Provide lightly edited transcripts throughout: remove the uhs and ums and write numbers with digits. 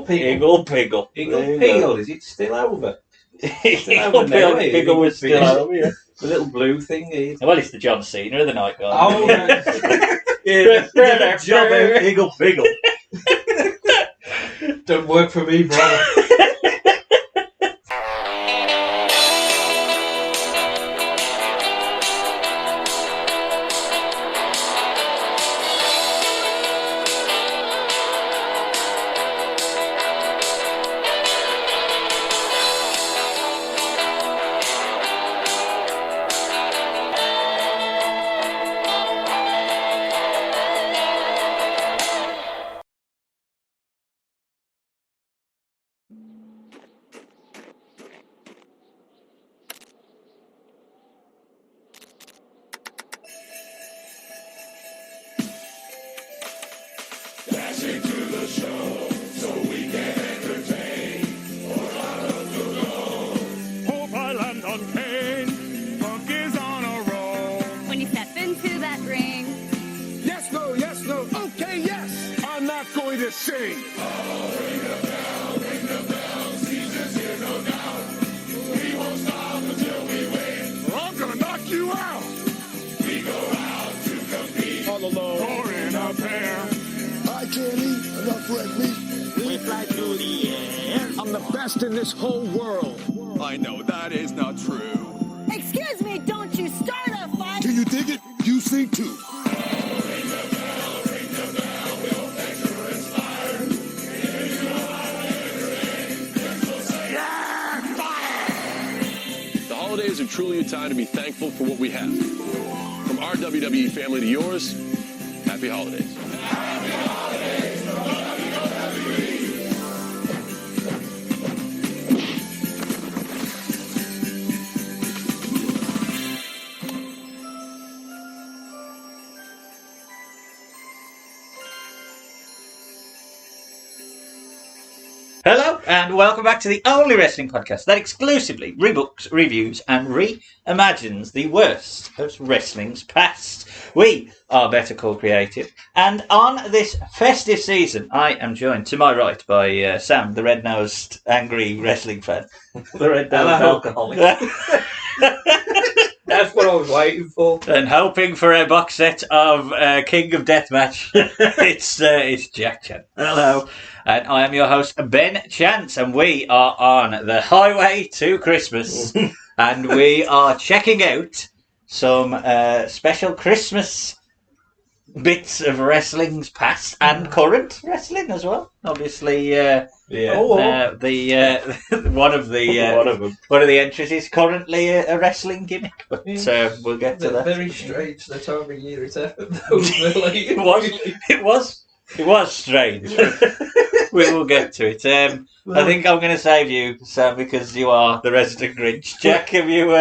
Eagle Piggle. Eagle Piggle, is it still over? Eagle Piggle was still over, yeah. The little blue thing. Well, it's the John Cena of the night, guys. Oh, yeah. Job out, Eagle Piggle. Don't work for me, brother. In this whole world. I know that is not true. Excuse me, don't you start a fight. Do you dig it? You sing too. Oh, ring the bell, we'll measure inspired. If you want to say, yeah, fire! The holidays are truly a time to be thankful for what we have. From our WWE family to yours, happy holidays. Happy holidays from WWE. Hello, and welcome back to the only wrestling podcast that exclusively rebooks, reviews, and reimagines the worst of wrestling's past. We are Better Call Creative, and on this festive season, I am joined to my right by Sam, the red-nosed, angry wrestling fan. The red-nosed alcoholic. That's what I was waiting for. And hoping for a box set of King of Deathmatch, it's Jack Chan. Hello. And I am your host, Ben Chance, and we are on the highway to Christmas. And we are checking out some special Christmas bits of wrestling's past and current wrestling as well. Obviously, one of the entries is currently a wrestling gimmick, but we'll get to that. Very strange the time of year it's happened. Really. It was strange. We will get to it. I think I'm going to save you, Sam, because you are the resident Grinch. Jack, have you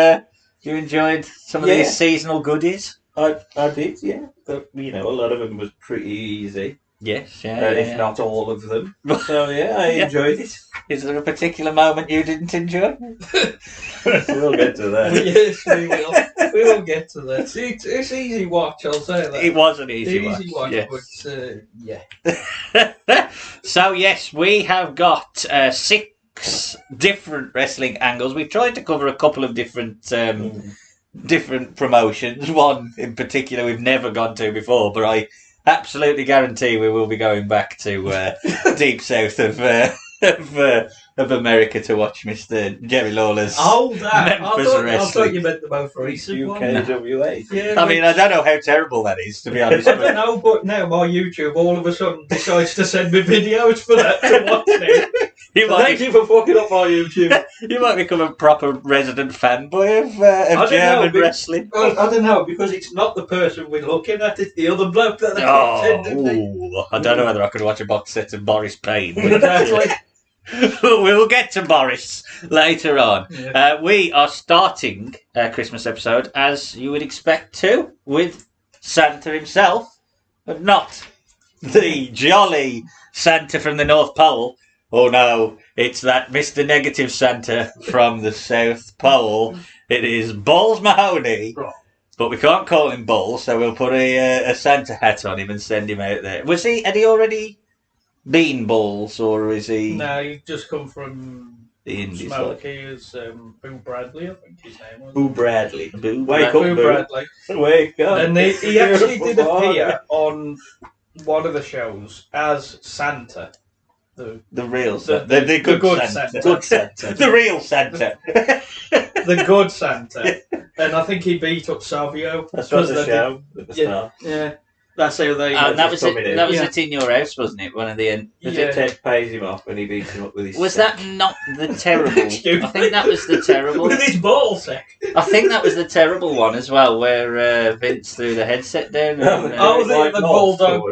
enjoyed some of these seasonal goodies? I did, yeah. But, a lot of them was pretty easy. Yes, if not all of them. So, yeah, I enjoyed it. Is there a particular moment you didn't enjoy? We'll get to that. Yes, we will. We will get to that. It's easy watch, I'll say that. It was an easy watch, yes. But, yeah. So, yes, we have got 6 different wrestling angles. We've tried to cover a couple of different promotions. One in particular we've never gone to before, but I absolutely guarantee we will be going back to deep south of America to watch Mr. Jerry Lawler's Memphis Wrestling. I thought you meant the most recent UKWA. Yeah, I mean, I don't know how terrible that is, to be honest. I don't know, but now my YouTube all of a sudden decides to send me videos for that to watch now. Thank you for fucking up my YouTube. You might become a proper resident fanboy of German wrestling. Well, I don't know, because it's not the person we're looking at, it's the other bloke that they sending me. I don't know whether I could watch a box set of Boris Payne. Exactly. We'll get to Boris later on. Yeah. We are starting a Christmas episode, as you would expect to, with Santa himself, but not the jolly Santa from the North Pole. Oh no, it's that Mr. Negative Santa from the South Pole. It is Balls Mahoney, but we can't call him Balls, so we'll put a Santa hat on him and send him out there. Had he already bean balls, or is he No, he just come from the Indies? Smokey as Boo Bradley, I think his name was. Boo Bradley. Boo Wake Boo up, Boo. Bradley. Wake up. And he actually did Beautiful appear on one of the shows as Santa. The real The- Santa. The good good Santa. Santa. Good Santa. The real Santa. The good Santa. And I think he beat up Savio. That's right, the they show at the Yeah. start. Yeah. That's how they... And that was coming it. in. That was Yeah. it in your house, wasn't it? One of the end. Is Yeah. it Ted pays him off and he beats him up with his Was sack? that not the terrible? I think that was the terrible. With his ball sack. I think that was the terrible one as well, where Vince threw the headset down. And, Oh, the Bulldog.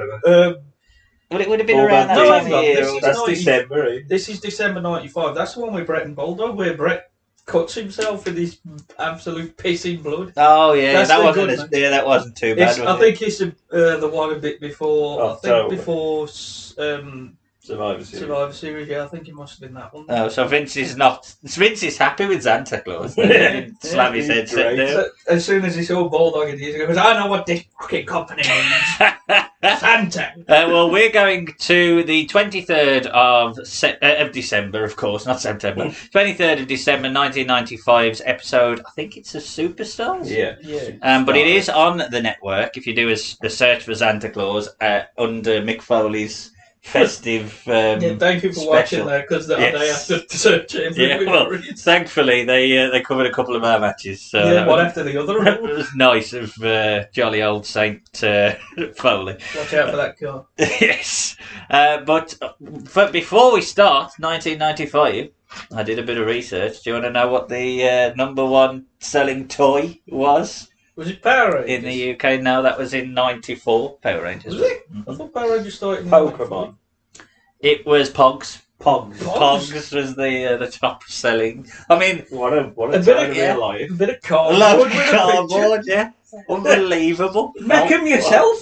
well, it would have been Bulldog around that No, time hang on, of year. this is That's 90 December, eh? This is December 95. That's the one with Brett and Bulldog, where Brett cuts himself with his absolute pissing blood. Oh yeah, That's that the wasn't. good As, yeah, that wasn't too bad. It's, Was I it? think it's the one a bit before. I think October. before Survivor Series. Survivor Series. Yeah, I think it must have been that one. Oh, so Vince is not. Vince is happy with Santa Claus. Then. He didn't slam his he's headset great. down. So, as soon as he saw Bulldog in he goes, "I know what this fucking company means." Santa. Well, we're going to the 23rd of December, of course, not September. 23rd of December, 1995's episode. I think it's a Superstars. Yeah. Yeah. But it is on the network. If you do a search for Santa Claus under Mick Foley's festive Yeah, thank you for watching special. there because Yes. they have to search it. Yeah, well, thankfully they covered a couple of our matches. So yeah, that one was- after the other. It was nice of jolly old Saint Foley. Watch out for that car. Yes. But before we start, 1995, I did a bit of research. Do you want to know what the number one selling toy was Was it Power Rangers? in the UK? No, that was in 94, Power Rangers. Was it? I thought Power Rangers started in Pokemon. It was Pogs. Pogs. Pogs? Pogs was the top selling. I mean, What a A bit time of- in yeah. real life. A bit of a cardboard. lot of with a picture. cardboard, yeah. Unbelievable. Make them yourself.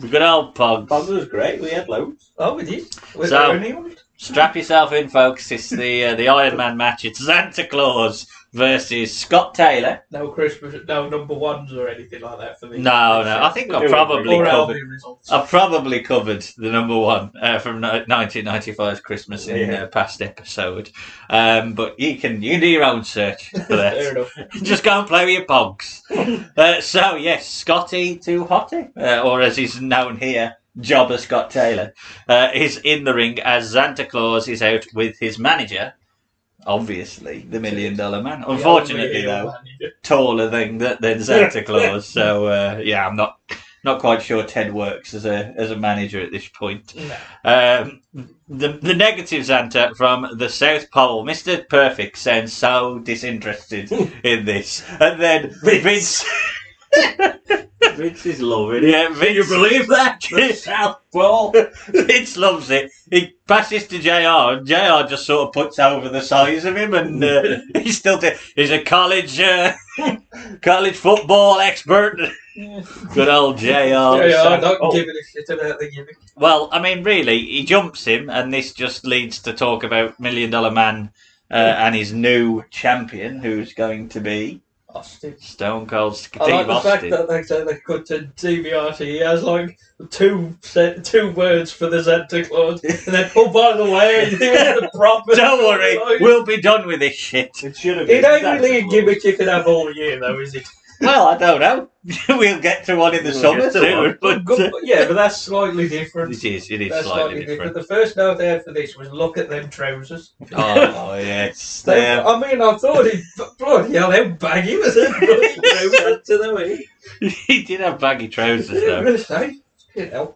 We've got old Pogs. Pogs was great. We had loads. Oh, we did. With So- anyone? Strap yourself in, folks. It's the Iron Man match. It's Santa Claus versus Scott Taylor. No Christmas, no number ones or anything like that for me. No. I think I've probably Or covered. Albion results. I've probably covered the number one from 1995's Christmas in Yeah. past episode. But you can do your own search for Fair that. enough. Just go and play with your Pogs. So yes, Scotty to Hottie, or as he's known here, Jobber Scott Taylor, is in the ring as Santa Claus is out with his manager. Obviously, the $1 Million Man. Unfortunately, though, taller than Santa Claus. So yeah, I'm not quite sure Ted works as a manager at this point. No. The negative Santa from the South Pole, Mr. Perfect, sounds so disinterested in this, and then Vince. Vince is loving it. Yeah, Vince, You believe that? The South Pole. Vince loves it. He passes to JR, and JR just sort of puts over the size of him, and he's he's a college football expert. Good old JR. Yeah, not Oh. giving a shit about the gimmick. Well, I mean, really, he jumps him, and this just leads to talk about $1 Million Man and his new champion, who's going to be Austin. Stone Cold I Steve like the fact Austin. that they said they cut to DiBiase. He has like two words for the Santa Claus, and then oh by the way, he was the proper. Don't worry, we'll be done with this shit. It should have been. It ain't Santa really a Claus. gimmick you can have all year, though, is it? Well, I don't know. We'll get to one in the We'll summer get to soon. one. But Good, yeah, but that's slightly different. it is That's slightly different. The first note there for this was look at them trousers. Oh, yes. I mean, I thought he bloody hell, how baggy was it? Bloody trousers. To the way. He did have baggy trousers, I though. was going to say, you know.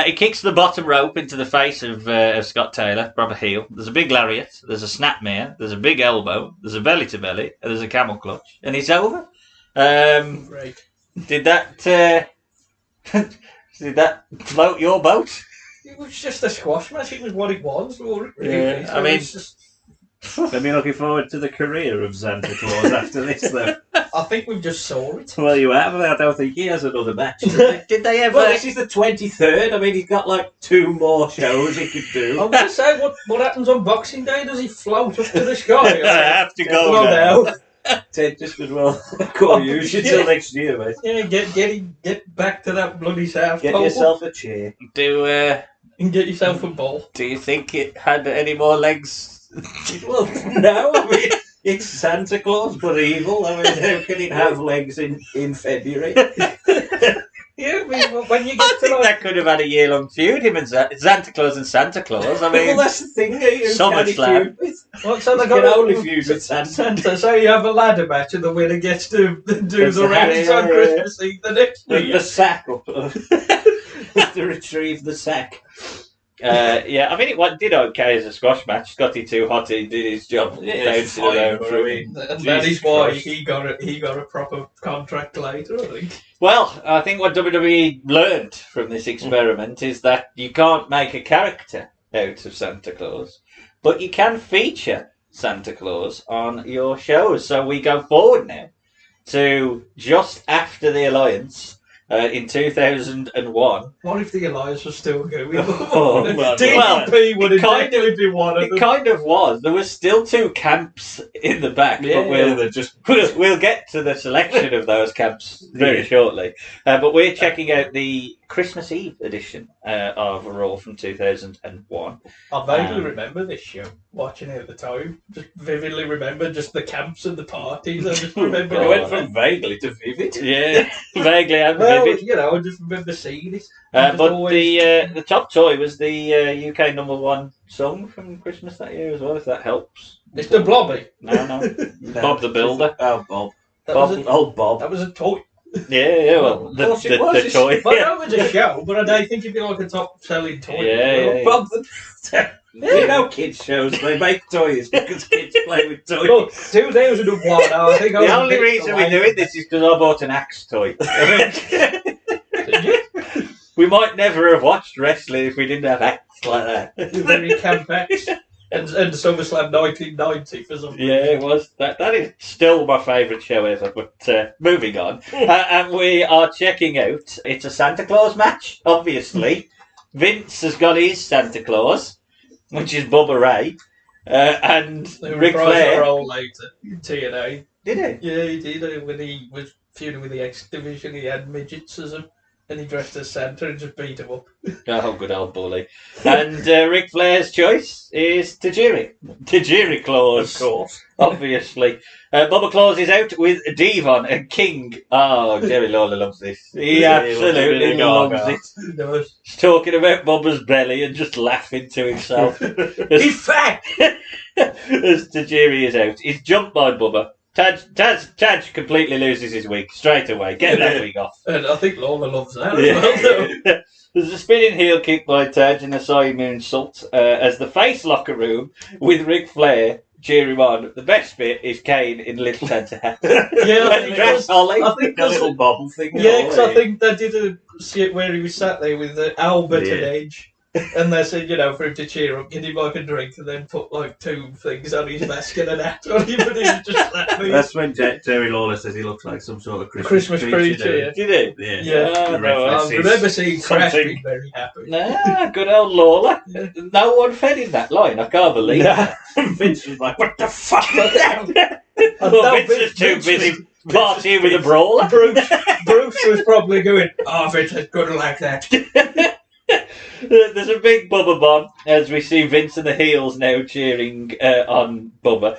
He kicks the bottom rope into the face of Scott Taylor, proper heel. There's a big lariat, there's a snapmare, there's a big elbow, there's a belly to belly, and there's a camel clutch, and it's over. Great. Did that float your boat? It was just a squash match. It was what it was. Really. Yeah, So I mean- it's just, I've been looking forward to the career of Santa Claus after this, though. I think we just saw it. Well, you have. I don't think he has another match. Did they ever? Well, this is the 23rd. I mean, he's got like 2 more shows he could I do. was going to say, what happens on Boxing Day? Does he float up to the sky? I have to go Well, now. now. Ted just as well call you until next year, mate. Yeah, get back to that bloody South Get Pole. yourself a chair. Do and get yourself a ball. Do you think it had any more legs? Well, no, I mean, it's Santa Claus, but evil. I mean, how can it have legs in February? Yeah, I mean, when you I get to think like, that could have had a year-long feud, him and Santa Claus and Santa Claus. I mean, Well, that's the thing. Who so can much he slam. feud with? what, so they You can got only feud with Santa. Santa. So you have a ladder match, and the winner gets to do That's the rounds yeah, on yeah, Christmas Eve the next With year. the sack up. To retrieve the sack. yeah, I mean, it did okay as a squash match. Scotty Too Hotty did his job. Yeah, it's bouncing around fine, through. I mean, And that Jesus is why Christ. he got a proper contract later, I think. Well, I think what WWE learned from this experiment is that you can't make a character out of Santa Claus, but you can feature Santa Claus on your shows. So we go forward now to just after the Alliance in 2001. What if the Alliance was still going? Oh, well, DDP would have kind of- definitely been one of It them. kind of was. There was still two camps in the back, Yeah, but we'll they're just we'll get to the selection of those camps very Yeah. shortly. But we're checking out the Christmas Eve edition of Raw from 2001. I vaguely Um, remember this show, watching it at the time. Just vividly remember just the camps and the parties. I just remember God. it it went went from vaguely to vivid. Yeah, vaguely and well, vivid. you know, I just remember seeing it. But Just always- the top toy was the UK #1 song from Christmas that year as well, if that helps. Mr. Blobby. No. Bob the Builder. Oh, Bob. That Bob- was a, Old Bob. that was a toy. Yeah, well, Of the course it was. toy. Well, that was a show, but I don't think it'd be like a top selling toy. Yeah. Bob the... You know kids shows, they make toys because kids play with toys. Look, 2001, I think I was The a only bit reason we're late. doing this is because I bought an axe toy. Did you? We might never have watched wrestling if we didn't have acts like that. Very campax. And SummerSlam 1990 for some Yeah, it was. That is still my favourite show ever, but moving on. And we are checking out, it's a Santa Claus match, obviously. Vince has got his Santa Claus, which is Bubba Ray. And They Ric reprised the Flair. role later in TNA. Did he? Yeah, he did. When he was feuding with the X Division, he had midgets as him. And he dressed as Santa and just beat him up. Oh, good old bully. And Ric Flair's choice is Tajiri. Tajiri Claus. Of course. Obviously. Bubba Claus is out with Devon and King. Oh, Jerry Lawler loves this. He Yeah, absolutely he loves loves it. He does. He's talking about Bubba's belly and just laughing to himself. He's fat! As Tajiri is out. He's jumped by Bubba. Taj completely loses his wig straight away. Get that wig off. And I think Lola loves that as well. Yeah. There's a spinning heel kick by Taj and a side moonsault as the face locker room with Ric Flair cheering on. The best bit is Kane in Little Santa hat. Yeah, I And think dress Ollie. I think A little bobble thing. Yeah, because I think they did a skit where he was sat there with Albert Yeah. and Edge. And they said, you know, for him to cheer up, get him like a drink and then put like two things on his mask and an hat on him, and he was just laughing. That's when Terry Lawler says he looks like some sort of Christmas creature, yeah. Did he? Yeah. Yeah. Oh, no, I References. remember seeing Crash something. being very happy. Nah, good old Lawler. No one fed him that line. I can't believe Nah. Vince was like, what the fuck was that? Well, Vince is too busy partying with a brawler. Bruce was probably going, oh, Vince, it's good like that. There's a big Bubba bomb as we see Vince and the heels now cheering on Bubba.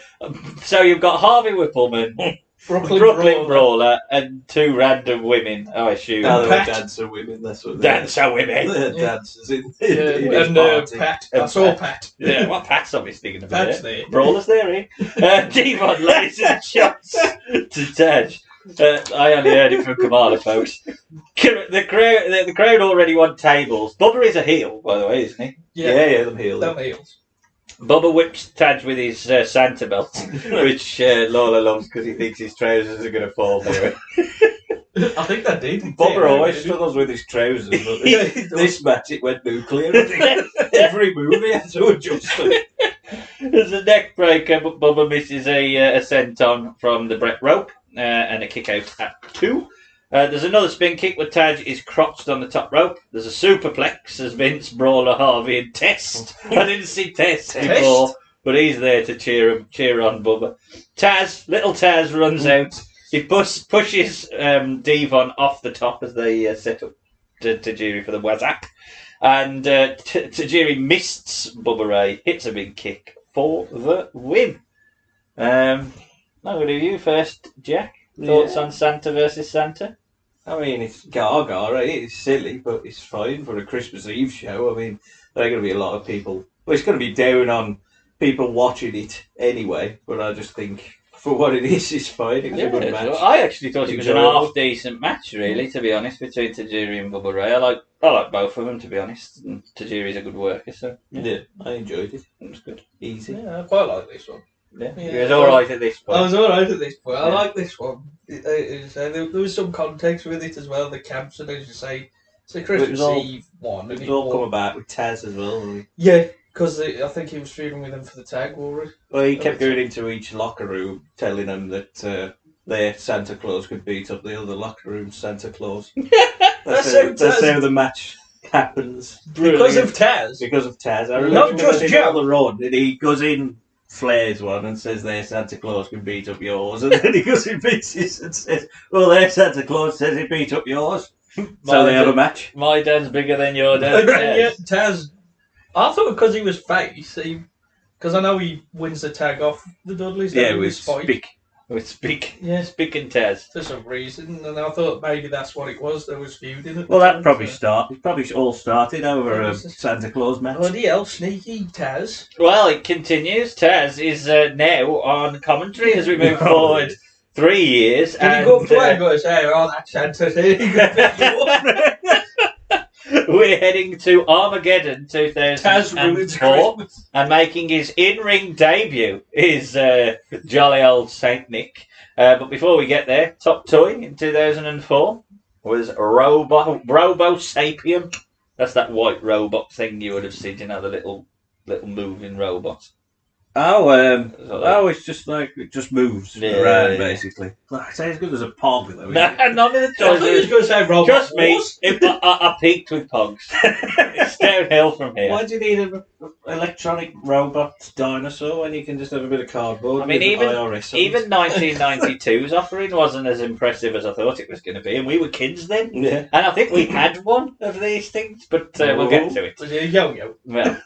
So you've got Harvey Whippleman, Brooklyn Brawler, and two random women, I assume. No, they were Pat. dancer women, that's what they were. Dancer women. They're Yeah. dancers in Yeah, his and party. Pat. I And saw Pat. Yeah, well, Pat's obviously going to be Pat's there. there. Brawler's there, eh? Devon lays in shots to Taj. I only heard it from Kamala, folks. The crowd already want tables. Bubba is a heel, by the way, isn't he? Yeah, them heels. Them heels. Bubba whips Taj with his Santa belt, which Lola loves because he thinks his trousers are going to fall near it. I think that did. Bobber Yeah, always did. struggles with his trousers, but Yeah, he does. this match it went nuclear. I think every move he had to adjust them. There's a neck breaker, but Bubba misses a senton from the Brett rope and a kick out at 2. There's another spin kick where Taj is crotched on the top rope. There's a superplex as Vince, Brawler, Harvey, and Test. I didn't see Test before, but he's there to cheer on Bubba. Little Taz runs out. He pushes Devon off the top as they set up Tajiri for the Wazak. And Tajiri mists Bubba Ray, hits a big kick for the win. I'm going to do you first, Jack. Thoughts on Santa versus Santa? I mean, it's gaga, right? It's silly, but it's fine for a Christmas Eve show. I mean, there are going to be a lot of people. Well, it's going to be down on people watching it anyway, but I just think for what it is, it's fine. It's a good match. Well, I actually thought it was an Enjoyable. half decent match, really, to be honest, between Tajiri and Bubba Ray. I like both of them, to be honest. And Tajiri's a good worker, so Yeah, I enjoyed it. it was good. Easy. Yeah, I quite like this one. Yeah, Yeah. he was all right at this point. I was alright at this point. I Yeah. like this one. There was some context with it as well. The camps, and as you say, it's a Christmas all- Eve one. And It's it all won. come about with Taz as well. Really. Yeah, because I think he was feuding with them for the tag war. Well, he kept going into each locker room, telling them that their Santa Claus could beat up the other locker room's Santa Claus. That's how That's Taz- how the match happens. Because of Taz. Because of Taz. I Not remember just in Joe. all the run, and he goes in Flair's one and says their Santa Claus can beat up yours, and then he goes in beats his and says, well, their Santa Claus says he beat up yours. So they have a match. My dad's bigger than your dad. Yeah, Taz. I thought because he was face, because I know he wins the tag off the Dudleys. Yeah, don't he, with Spike? Spick. With Spick. Yeah. Spick and Taz. For some reason, and I thought maybe that's what it was. There was feuding. At Well, the that time, probably so- started. It probably all started over Yeah, a this is- Santa Claus match. Bloody hell, sneaky Taz. Well, it continues. Taz is now on commentary as we move Oh, forward 3 years. Did he go up to her and go, say, oh, that Santa's here, he could pick you up. We're heading to Armageddon Taz ruins 2004, Christmas. and making his in-ring debut is jolly old Saint Nick. But before we get there, top toy in 2004 was Robo Sapien. That's that white robot thing you would have seen, you know, the little moving robot. It's just like it just moves Yeah, around yeah. basically. Like, it's as good as a pog though. isn't No, it? none of the I thought he was toys. going to say Robot Trust me, Wars. I peaked with Pogs. It's downhill from here. Why do you need an electronic robot dinosaur when you can just have a bit of cardboard? I mean, with even- IRS on it? Even 1992's offering wasn't as impressive as I thought it was going to be, and we were kids then. Yeah. And I think we had one of these things, but we'll get to it. Was he a yo-yo? Well,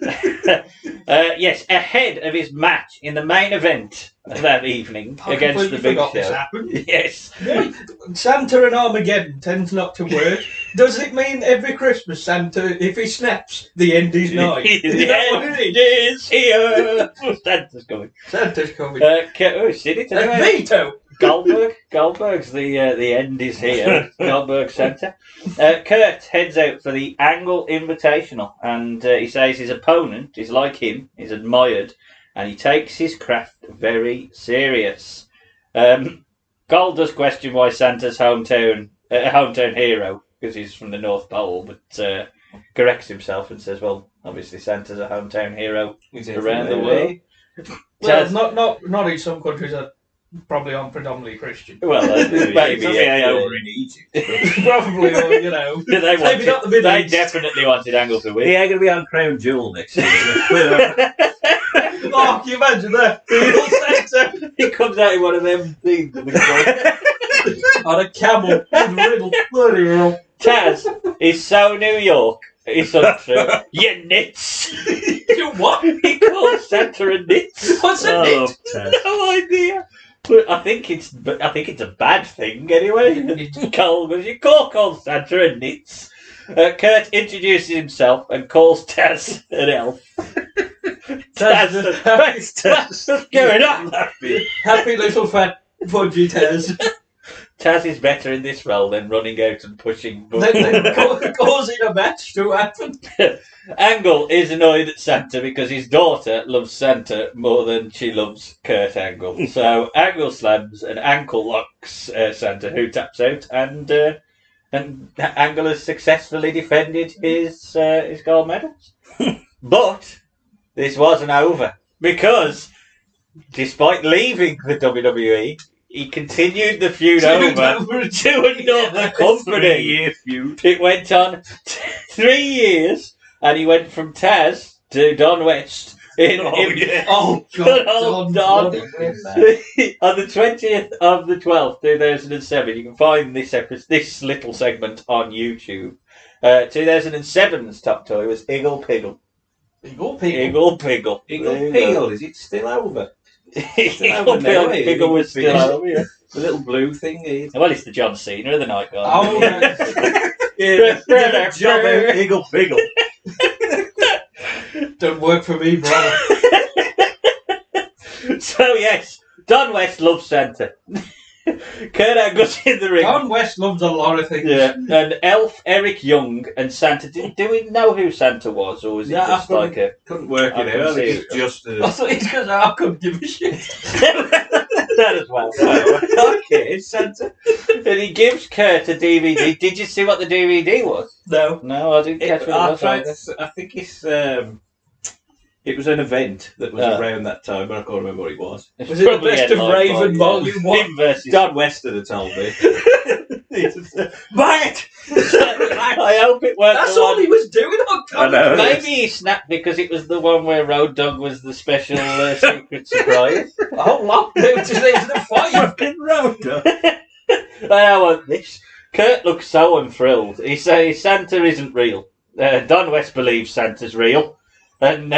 yes, ahead of his match in the main event that evening I against the completely Big forgot this Show. happened. Yes. Why? Santa and Armageddon tends not to work. Does it mean every Christmas Santa, if he snaps, the end is nigh? Is that what it is? is here. Santa's coming. Santa's coming. Seen it That's anyway? Vito. Goldberg's the end is here. Goldberg Centre. Kurt heads out for the Angle Invitational, and he says his opponent is like him, he's admired, and he takes his craft very serious. Gold does question why Santa's hometown hero, because he's from the North Pole, but corrects himself and says, well, obviously Santa's a hometown hero He's around the everywhere. world. Well, Taz- not in some countries that probably aren't predominantly Christian. Well, maybe, It's yeah. over in Egypt. Probably, or, you know. They Maybe not the Middle They East. definitely wanted Angle to win. He ain't going to be on Crown Jewel next year. Oh, can you imagine that? Little Santa He comes out in one of them things. on a camel with riddle. Bloody hell. Taz is so New York. It's untrue. You nits. You what? He calls Santa a nits. What's a I nit? love Taz. No idea. But I think it's a bad thing anyway. Cole, because you call Santa a nits. Kurt introduces himself and calls Taz an elf. What's going on? Happy little fat fudgy Taz. Taz is better in this role than running out and pushing Then buttons. causing a match to happen. Angle is annoyed at Santa because his daughter loves Santa more than she loves Kurt Angle. So Angle slams and ankle locks Santa, who taps out, and Angle has successfully defended his gold medals. But this wasn't over, because despite leaving the WWE, he continued the feud over to another company. 3-year feud. It went on 3 years, and he went from Taz to Don West. Oh, Good God. old Don. Don. On the 20th of the 12th, 2007, you can find this little segment on YouTube. 2007's top toy was Iggle Piggle. Iggle Piggle. Iggle Piggle. Iggle Piggle, is it still over? Iggle Piggle was still over, yeah. The little blue thing. Well, it's the John Cena of the night guard. Oh, Yeah, job out, Iggle Piggle. don't work for me, brother. So, yes, Don West loves Santa. Kurt Angle's in the ring. Don West loves a lot of things. Yeah, and Elf, Eric Young, and Santa. Do we know who Santa was, or was it just like a... Couldn't work I it couldn't out. see It's it. just I thought it's because I couldn't give a shit. That as well. okay, it's Santa. And he gives Kurt a DVD. Did you see what the DVD was? No. No, I didn't catch what it was. I think it's it was an event that was around that time, but I can't remember what it was. Was it the best of Raven Volume 1? Him versus Don Weston had told me. Buy it! I hope it worked. That's all he was doing on camera. Maybe he snapped because it was the one where Road Dogg was the special secret surprise. A whole lot. There was the fight. Fucking Road Dogg. I want this. Kurt looks so unthrilled. He says Santa isn't real. Don West believes Santa's real. And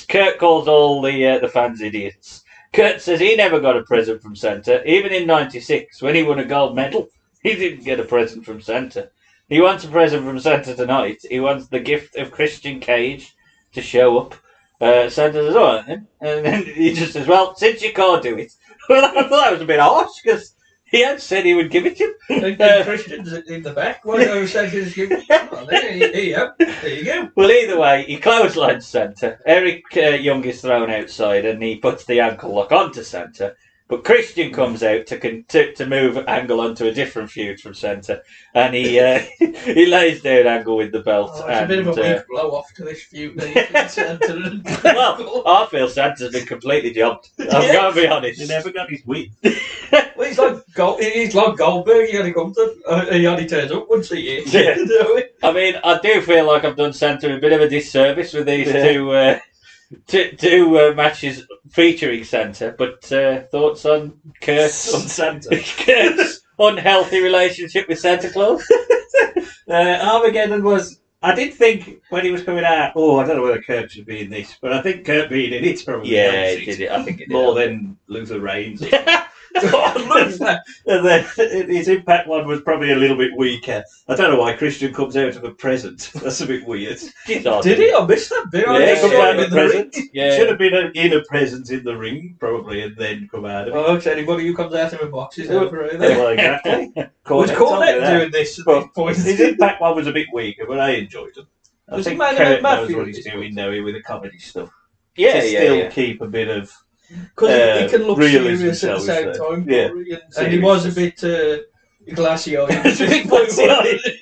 Kurt calls all the fans idiots. Kurt says he never got a present from Santa. Even in '96, when he won a gold medal, he didn't get a present from Santa. He wants a present from Santa tonight. He wants the gift of Christian Cage to show up. Santa says, all right then. And then he just says, well, since you can't do it. Well, I thought that was a bit harsh, because he had said he would give it to him. And Christian's in the back. Why don't Santa's give it? Oh, there you go. Well, either way, he clotheslines Santa. Eric Young is thrown outside, and he puts the ankle lock onto Santa. But Christian comes out to move Angle onto a different feud from Santa, and he he lays down Angle with the belt. Oh, it's a bit of a weak blow off to this feud. Well, I feel Santa's been completely jobbed. I'm going to be honest. He never got his win. Well, he's like Goldberg. He only comes up. He only turns up once a year. Yeah. I mean, I do feel like I've done Santa a bit of a disservice with these two matches featuring Santa, but thoughts on Kurt's Kurt's unhealthy relationship with Santa Claus? Armageddon was. I did think when he was coming out. Oh, I don't know whether Kurt should be in this, but I think Kurt being in it's probably it did it. I think it did more than Luther Reigns. And then his Impact one was probably a little bit weaker. I don't know why Christian comes out of a present. That's a bit weird. Did he? I missed that bit. Yeah, come out of a present. Yeah. Should have been in a present in the ring, probably, and then come out of it. Oh, anybody who comes out of a box is over either. Well, exactly. Was Cornette doing this at this point? His Impact one was a bit weaker, but I enjoyed it. I Was think it Man Kurt About knows Matthews what he's this doing now with the comedy stuff. Yeah, to still keep a bit of Because he can look realism, serious at the shall we same say. time. Yeah. And he was a bit glassy-eyed.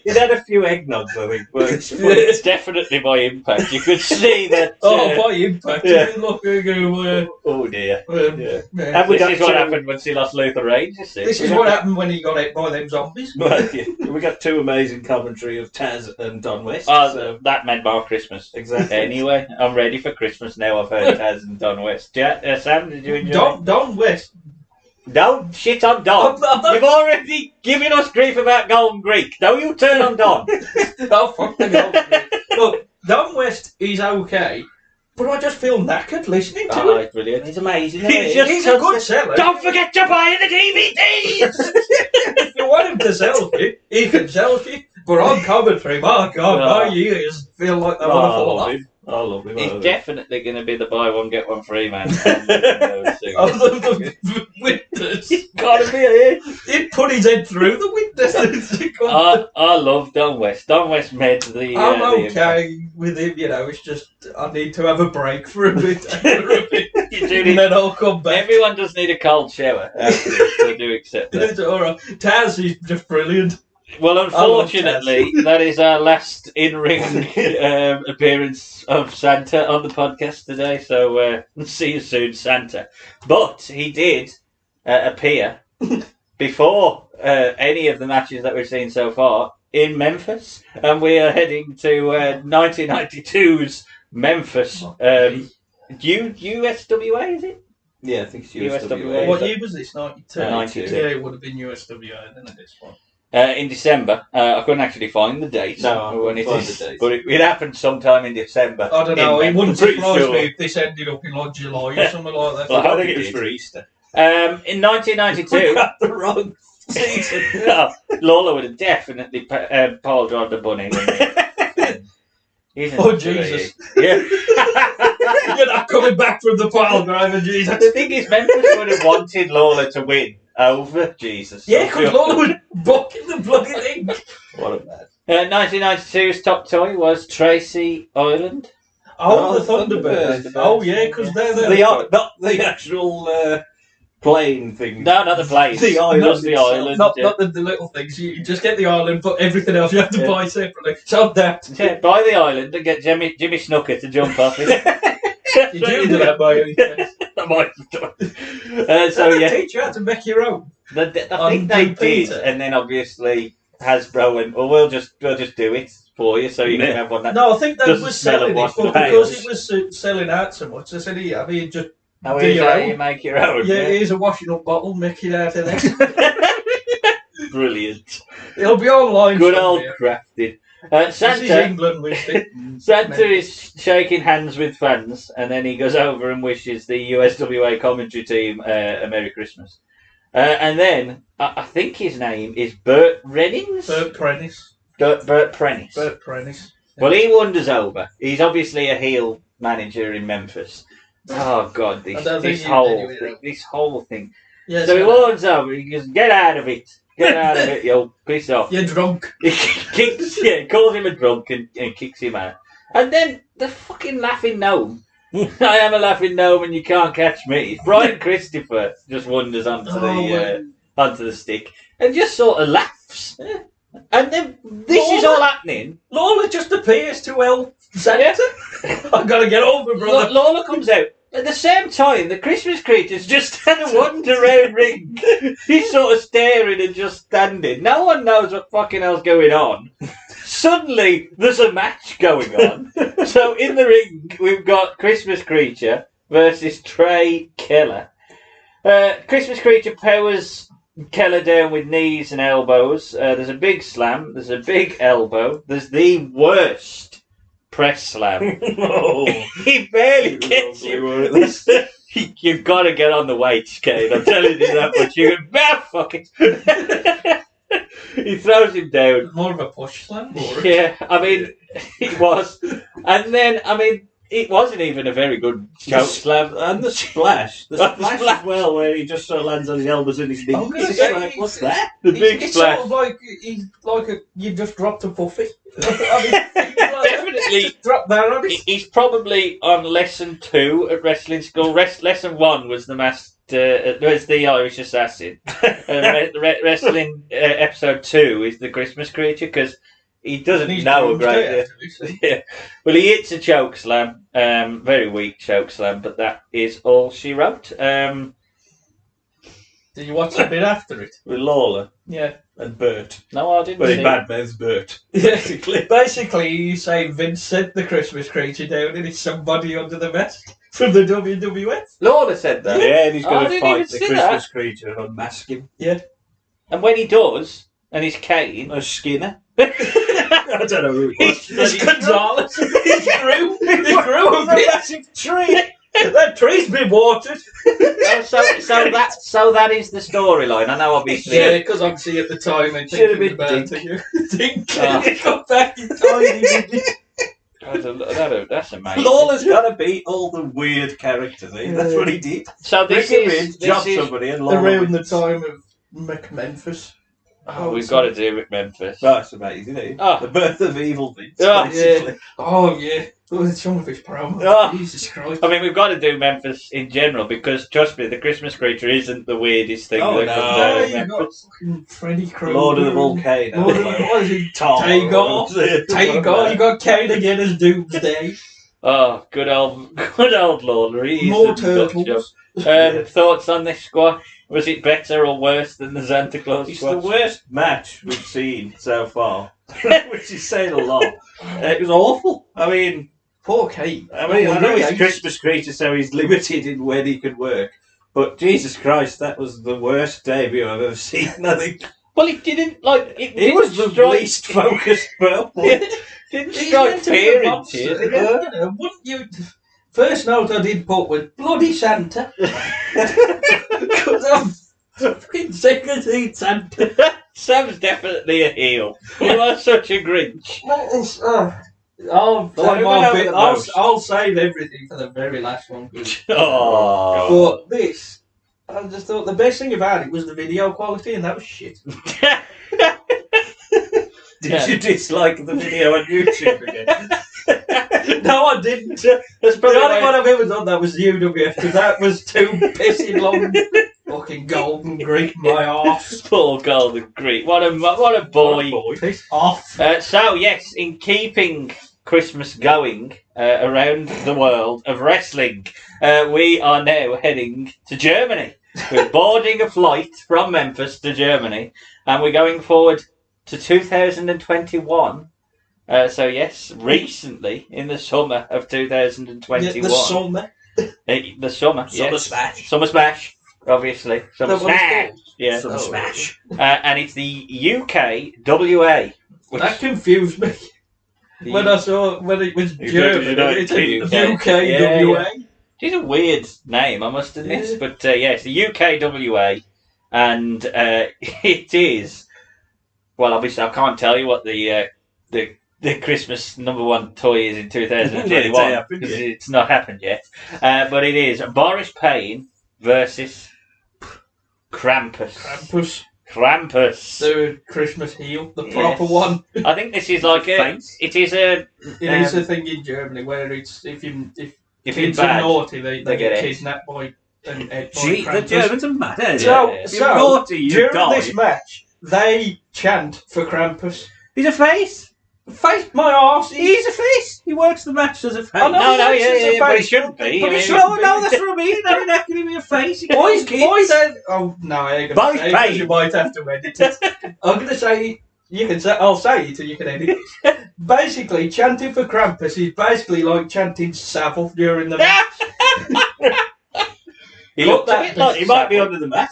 He'd had a few eggnogs, I think. But it's definitely by Impact. You could see that. by Impact. Yeah. Look, go, oh dear. yeah. Have we This got is what two- happened when he lost Luther Reigns, you see. This is what happened when he got hit by them zombies. Well, yeah. We got two amazing commentary of Taz and Don West. Oh, that meant Bar Christmas. Exactly. Anyway, I'm ready for Christmas now. I've heard Taz and Don West. Sam, did you enjoy it? Don West. Don't shit on Don. I'm not- You've already given us grief about Golden Greek. Don't you turn on Don. Oh, fuck the goal. Look, Don West is okay, but I just feel knackered listening to him. It's brilliant. He's amazing. He's just He's a good seller. Don't forget to buy the DVDs. If you want him to sell you, he can sell you. But on commentary, my God, my ears feel like they want to fall off. I love him. He's definitely going to be the buy one get one free man. I love the windows. He's got to be here. He'd put his head through the windows. I love Don West. Don West made the. I'm the okay with him, it's just I need to have a break for a bit. You do And need, then I'll come back. everyone does need a cold shower after this, so I do accept that. It's alright. Taz is just brilliant. Well, unfortunately, that is our last in-ring appearance of Santa on the podcast today. So see you soon, Santa. But he did appear before any of the matches that we've seen so far in Memphis, and we are heading to 1992's Memphis. USWA, is it? Yeah, I think it's USWA. USWA. What year was this? 92? 92. Yeah, it would have been USWA then at this one. in December. I couldn't actually find the date. No, I when couldn't it find is, the date. but it happened sometime in December. I don't know. It wouldn't pretty surprise sure. me if this ended up in like July or something like that. Well, I hope think it it was did. for Easter. In 1992, Got the wrong season. no, Lola would have definitely pile drive the bunny. Oh, Jesus. Yeah. You're not coming back from the pile driver, Jesus. The thing is, Memphis would have wanted Lola to win over Jesus. Yeah, because Lola was bucking the bloody thing. What a man. 1992's top toy was Tracy Island. Oh, Oh, the Thunderbirds. Thunderbirds. Oh, yeah, because they're Not the actual plane thing. No, not the plane. The island Just the itself. island. Not, yeah. not the little things. You just get the island, but everything else you have to Yeah. buy separately. So that. Yeah, buy the island and get Jimmy Snooker to jump off it. You do that by any chance. I might have done. So yeah, Teach you how to make your own. I think they Blue did, Peter. and then obviously Hasbro went, "Well, we'll just do it for you, so you can Yeah. have one." That No, I think they Doesn't was smell selling of it, but what because fails. it was selling out so much, they said, "Yeah, I mean, just how do is your how own. you make your own? yeah, here's a washing up bottle, make it out of this. Brilliant, It'll be online. good old somewhere. crafted. This is Santa England with it. Santa is shaking hands with fans, and then he goes over and wishes the USWA commentary team a Merry Christmas. And then I think his name is Burt Reddings. Bert Prentice. Burt Prentice. Bert Prentice. Well, he wanders over. He's obviously a heel manager in Memphis. Oh God, I don't think this he whole did anyway, thing, this whole thing. Yeah, So he wanders over. He goes, "Get out of it! Get out of it! Yo, piss off!" You're drunk. He calls him a drunk and kicks him out. And then the fucking laughing gnome. I am a laughing gnome and you can't catch me. Brian Christopher just wanders onto onto the stick and just sort of laughs. And then this is all happening. Lola just appears to help Santa. I've got to get over, brother. Lola comes out. At the same time, the Christmas creature's just had a wander around ring. He's sort of staring and just standing. No one knows what fucking hell's going on. Suddenly, there's a match going on. So in the ring, we've got Christmas Creature versus Trey Keller. Christmas Creature powers Keller down with knees and elbows. There's a big slam. There's a big elbow. There's the worst press slam. He barely gets you. You've got to get on the weights, Kate. I'm telling you that much. You go, fuck it. He throws him down. More of a push slam. Yeah, I mean, it was. And then, I mean, it wasn't even a very good choke slam. And the splash. The splash as well, where he just sort of lands on his elbows and his knees. I'm gonna It's say like, what's that? The big It's splash. sort of like you just dropped a puffy. I mean, Definitely. just drop that on it. He's probably on lesson 2 at wrestling school. Lesson 1 was was the Irish Assassin. Wrestling episode 2 is the Christmas Creature because he doesn't He's know a drunk great too, deal. Yeah. Well, he hits a choke slam, very weak choke slam, but that is all she wrote. Did you watch a bit after it? With Lola Yeah. and Bert. No, I didn't. But see in it. Bad Man's Bert. Basically. Basically, you say Vince sent the Christmas creature down and it's somebody under the vest from the WWF. Lola said that. Yeah, and he's I going to didn't fight even the see Christmas creature and unmask him. And when he does, and he's Kane, A Skinner. I don't know who it was. It's Gonzalez. He grew a bit. massive tree. That tree's been watered. so that is the storyline. I know, obviously. Yeah, because obviously at the time I Should have think been about Dink. it. Dink. Oh. Come back in time. That's amazing. Lawler's got to beat all the weird characters. Eh? That's what he did. So Bring this him is in, job this is. somebody, and Lawler Around the wins. time of McMemphis. Oh, we've got to do it, Memphis. That's amazing, isn't it? Oh. The birth of evil things, Oh, basically. Oh, yeah. Oh, some of his promo. Oh. Jesus Christ. I mean, we've got to do Memphis in general because, trust me, the Christmas creature isn't the weirdest thing Oh, that no. comes out Oh, of you got Memphis. fucking Freddy Krueger. Lord of the Volcano. Lord of the, what is he? Tar. Tagar. Tagar. You got Kane again as Doomsday. Oh, good old Lawler. He is More a nut turtles. job. Thoughts on this squash? Was it better or worse than the Santa Claus It's squash? the worst match we've seen so far, which is saying a lot. It was awful. I mean, Poor Kane. I know he's a Christmas creature, so he's limited in when he can work. But Jesus Christ, that was the worst debut I've ever seen. I think Well, it didn't like. He was the least focused film. Didn't He's strike meant to be a fear into monster, you. you know, wouldn't you? First note I did put was bloody Santa. Because I'm fucking sick of seeing Santa. Sam's definitely a heel. You are such a Grinch. I'll most. I'll save everything for the very last one. Oh. But this, I just thought the best thing about it was the video quality, and that was shit. Did you dislike the video on YouTube again? No, I didn't. That's The probably only why- one I've ever done that was UWF, because that was too pissing long. Fucking golden Greek, my arse. Poor Golden Greek. What a boy. Piss off. So yes, in keeping Christmas going around the world of wrestling, we are now heading to Germany. We're boarding a flight from Memphis to Germany, and we're going forward to 2021. So yes, recently in the summer of 2021. Yeah, the summer. The summer. Summer Yes. Smash. Summer Smash. Obviously. Summer That what it's Smash. called? Yeah. Summer Smash. And it's the UKWA. Which That confused me when I saw when it was You German. don't It's know, a UK. UKWA. It's a weird name, I must admit. Yeah. But yes, the UKWA. And it is. Well, obviously, I can't tell you what the Christmas #1 toy is in 2021 Yeah, it's because happened, it's not happened yet. But it is Boris Payne versus Krampus. Krampus. The Christmas heel, the Yes. proper one. I think this is like a. Face. It is a. It is a thing in Germany where it's if If kids it's are bad, naughty, they they get get it. kidnapped by and ate by Gee, the Krampus. Germans are mad, aren't they? So, Yeah. If you're naughty, you during die. this match, they chant for Krampus. He's a face. Face my arse. He's a face. He works the match as a face. I know. No, That's yeah, just a yeah, but it face. shouldn't be. But I it mean, shouldn't No, no, that's what I mean. I mean, that can be a face. He can Boys, have kids. boys, oh no, I ain't gonna Boris say it 'cause Payne. you might have to edit it. I'm gonna say you can say I'll say it and you can edit it. Basically, chanting for Krampus is basically like chanting Savile during the match. He Cut looked that a bit like He might be Savile. under the mat.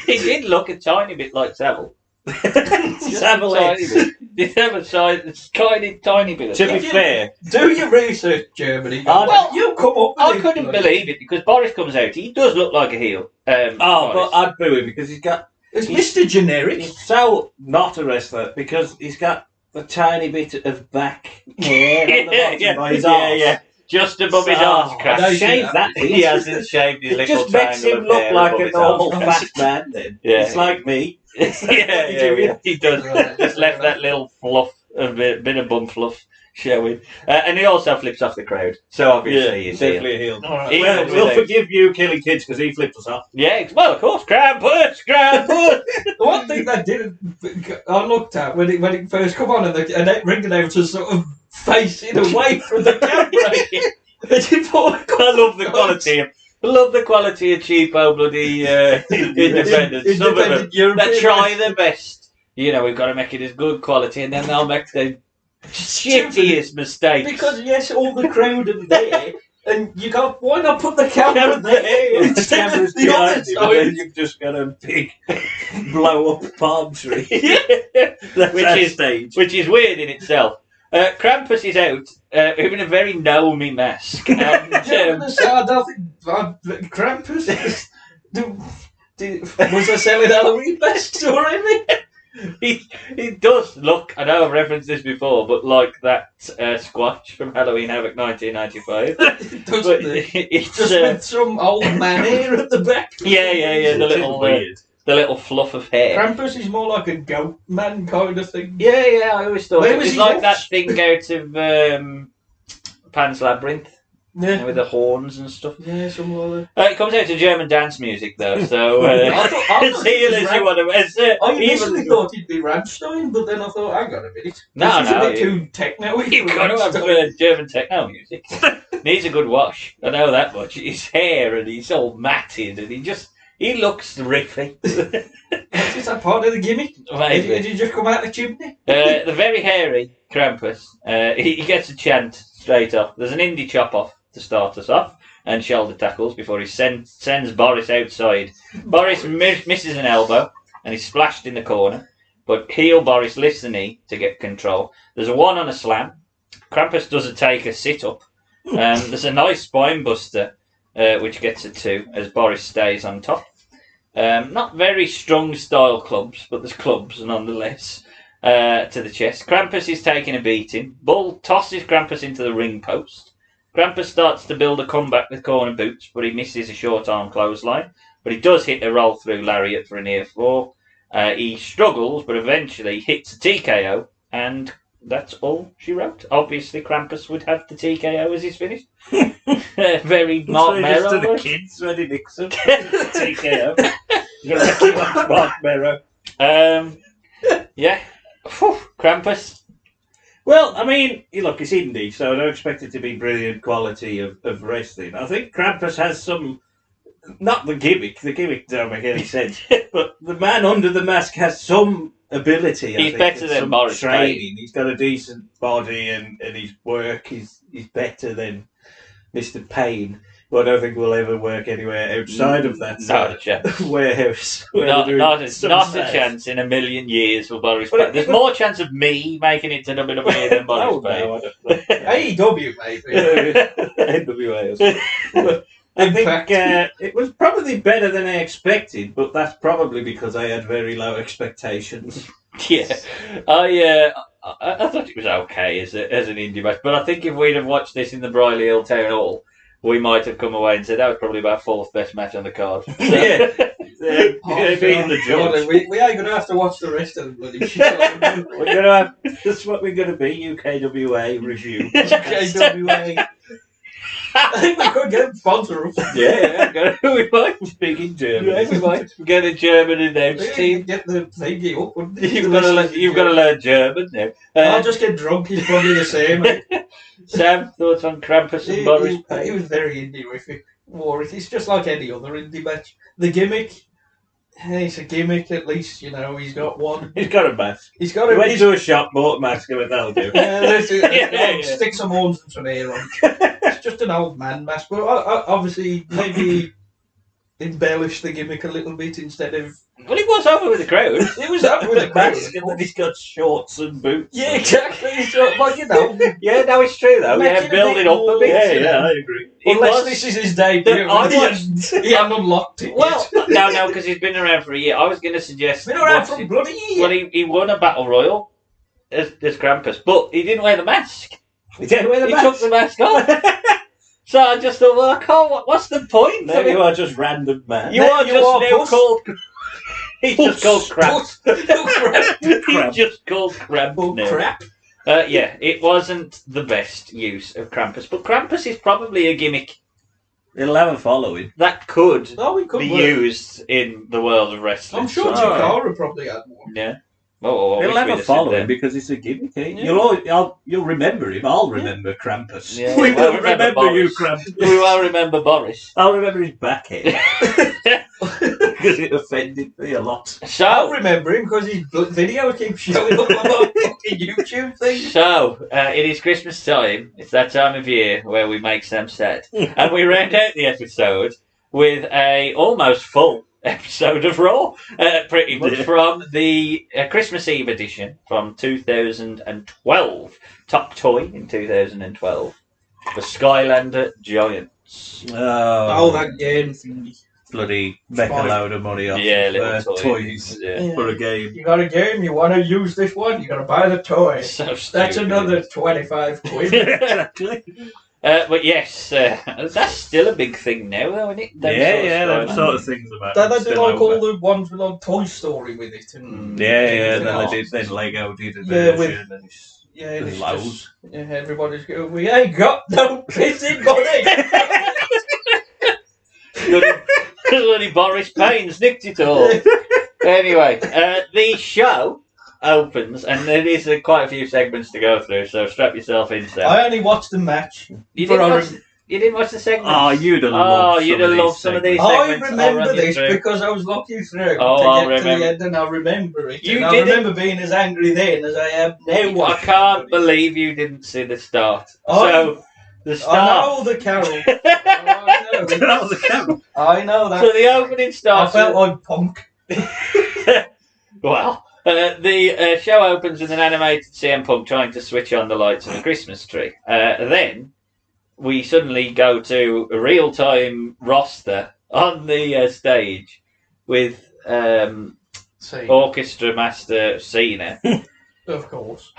He did look a tiny bit like Savile. Savile Tiny is. bit. Did have a size, tiny bit of To be that. fair, Do your research, Germany. Well, you come up with I it. couldn't believe it because Boris comes out. He does look like a heel. but Boris. I'd boo him because he's It's Mr. Generic. he's so not a wrestler because he's got a tiny bit of back hair on the bottom by his arse. Just above his So, arse I crack. know shave that bit. He hasn't shaved his It little just makes triangle him of look hair like above a his normal arse. fat man then. Yeah. It's like me. yeah, he does. Just left that little fluff, a bit of bum fluff showing. And he also flips off the crowd. So obviously he's heel. definitely a heel. Alright. He- Well, Even we'll without- forgive you killing kids because he flipped us off. Yeah, well, of course, Krampus. The one thing that didn't I looked at when it first come on and that ring announcers sort of facing away from the camera. And you thought, I love the quality of. I love the quality of cheapo bloody independents. Some of them Independent European they try their best. You know, we've got to make it as good quality, and then they'll make the shittiest mistakes. Because yes, all the crowd are there, and you go, why not put the camera there The instead of camera's the other behind you, but then side? you've just got a big blow up palm tree. That's Which that is- stage. Which is weird in itself. Krampus is out in a very gnomy mask. And, I don't think Krampus. Was I selling Halloween masks already? he does look, I know I've referenced this before, but like that Squatch from Halloween Havoc 1995. Doesn't But it? it's, Just with some old man hair at the back. yeah, the It is little weird. the little fluff of hair. Krampus is more like a goat man kind of thing. Yeah, I always thought Where it was was he like off? that thing out of Pan's Labyrinth, you know, with the horns and stuff. Yeah, some other. It comes out to German dance music though, so I thought as heel it was as you want to. I initially thought he'd be Rammstein, but then I thought, hang on a minute. No, this is no, a bit too techno. You've got to have German techno music. Needs a good wash. I know that much. His hair and he's all matted and he looks riffy. Is that part of the gimmick? Maybe. Did he just come out the chimney? The very hairy Krampus, he gets a chant straight off. There's an indie chop off to start us off and shoulder tackles before he sends Boris outside. Boris misses an elbow and he's splashed in the corner. But heel Boris lifts the knee to get control. There's a 1 on a slam. Krampus does a take a sit-up. There's a nice spine buster, which gets a 2 as Boris stays on top. Not very strong style clubs, but there's clubs nonetheless to the chest. Krampus is taking a beating. Bull tosses Krampus into the ring post. Krampus starts to build a comeback with corner boots, but he misses a short arm clothesline. But he does hit a roll through lariat for a near fall. He struggles, but eventually hits a TKO, and that's all she wrote. Obviously, Krampus would have the TKO as he's finished. Very Mark Merrow. To the kids when he nicks them. TKO. You're going to watch Mark Merrow. Yeah. Whew, Krampus. Well, I mean, look, it's indie, so I don't expect it to be brilliant quality of wrestling. I think Krampus has some, not the gimmick don't make any sense, but the man under the mask has some ability. He's better than Boris training. Payne. He's got a decent body and his work is better than Mr. Payne. But I don't think we'll ever work anywhere outside of that Not a chance. warehouse. Not a chance in a million years for Boris Payne. There's more chance of me making it to WWE than Boris Payne. AEW, maybe. NWA. I think it was probably better than I expected, but that's probably because I had very low expectations. Yeah, I thought it was okay as an indie match, but I think if we'd have watched this in the Briley Hill Town Hall, we might have come away and said that was probably about 4th best match on the card. Yeah. Being the judge. We ain't going to have to watch the rest of the bloody shit. We're going to have, that's what we're going to be, UKWA review. UKWA. I think we could get a sponsor. Yeah, we might speak in German. Yeah, we might get a German announce team. Get the thingy up. You've got to learn German now. I'll just get drunk. He's probably the same. Sam, thoughts on Krampus and Boris Payne? He was very indie-rific. Warwick. It's just like any other indie match. The gimmick, it's a gimmick at least, he's got one. He's got a mask. He's got a... He went to a shop, bought a mask, and that'll do. Stick some horns and some hair on. It's just an old man mask. But obviously, maybe embellish the gimmick a little bit instead of... Well, he was over with the crowd. It was up with the crowd. And then he's got shorts and boots. Yeah, exactly. So, Yeah, no, it's true, though. Yeah, build it up a bit. Yeah, I agree. Unless this is his debut. He hadn't unlocked it Well, no, because he's been around for a year. I was going to suggest... Been around for a bloody year. Well, he won a Battle Royal as Krampus, but he didn't wear the mask. He didn't wear the mask? He took the mask off. So I just thought, well, I can't... What's the point? No, you are just random man. You are just now called... He's just called crap. He's just called crap. Crap. Yeah, it wasn't the best use of Krampus, but Krampus is probably a gimmick. It'll have a following. That could be work. used in the world of wrestling. I'm sure Chikara probably had one. Yeah. Oh, it'll have a following because it's a gimmick. Eh? Yeah. You'll remember him. I'll remember Krampus. Yeah, we will remember you, Krampus. We will remember Boris. I'll remember his back hair. Because it offended me a lot. So I'll remember him because his video keeps showing up on my fucking YouTube thing. So, it is Christmas time. It's that time of year where we make Sam sad. And we round out the episode with a almost full episode of Raw, pretty much from the Christmas Eve edition from 2012. Top toy in 2012. The Skylander Giants. Oh, that game thingy. Bloody make a load of money off toys for a game. You got a game, you want to use this one, you got to buy the toy. So that's another 25 quid. Exactly. But yes, that's still a big thing now, though, isn't it? Them sort of things about it. They do like all the ones with like Toy Story with it. And then Lego did a version. It's loads. Everybody's going, we ain't got no pissing money. Bloody Boris Payne's nicked it all. Anyway, the show opens, and there is quite a few segments to go through, so strap yourself in, Sam. I only watched the match. You didn't watch the segments? Oh, you'd have loved some of these segments. I remember this because I was looking through to get to the end, and I remember it. I remember being as angry then as I am now. I can't believe you didn't see the start. The start. I know the carol. I know that. So the opening starts. I felt like punk. Well, the show opens with an animated CM Punk trying to switch on the lights of the Christmas tree. Then we suddenly go to a real-time roster on the stage with orchestra master Cena. Of course.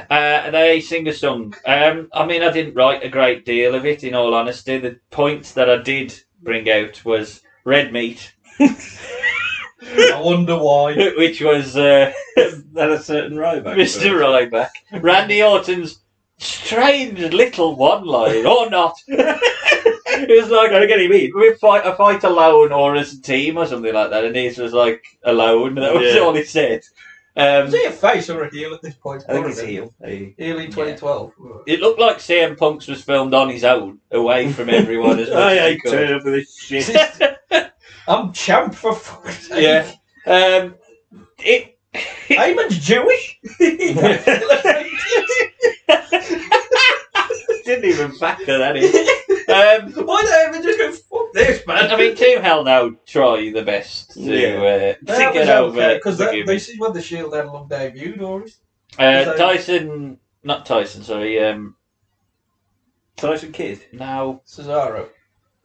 They sing a song. I mean, I didn't write a great deal of it, in all honesty. The points that I did bring out was red meat. I wonder why. Which was That a certain Ryback. Mr. Ryback. Randy Orton's strange little one-line, or not. It was like, Gotta get him in. we fight alone or as a team or something like that, and he was like, alone. That was all he said. Is he a face or a heel at this point? I think it's heel. Heel in 2012. It looked like CM Punk's was filmed on his own, away from everyone as much I as he hate turn could. up with this shit. I'm champ for fuck's sake. Yeah. Eamon's Jewish? Didn't even factor that in. Why don't Eamon just go, fuck this, man? I mean, Team Hell now try the best to get over. Because the gimmick. this is when the Shield had a long debut, or Not Tyson, sorry. Tyson Kidd. No, Cesaro.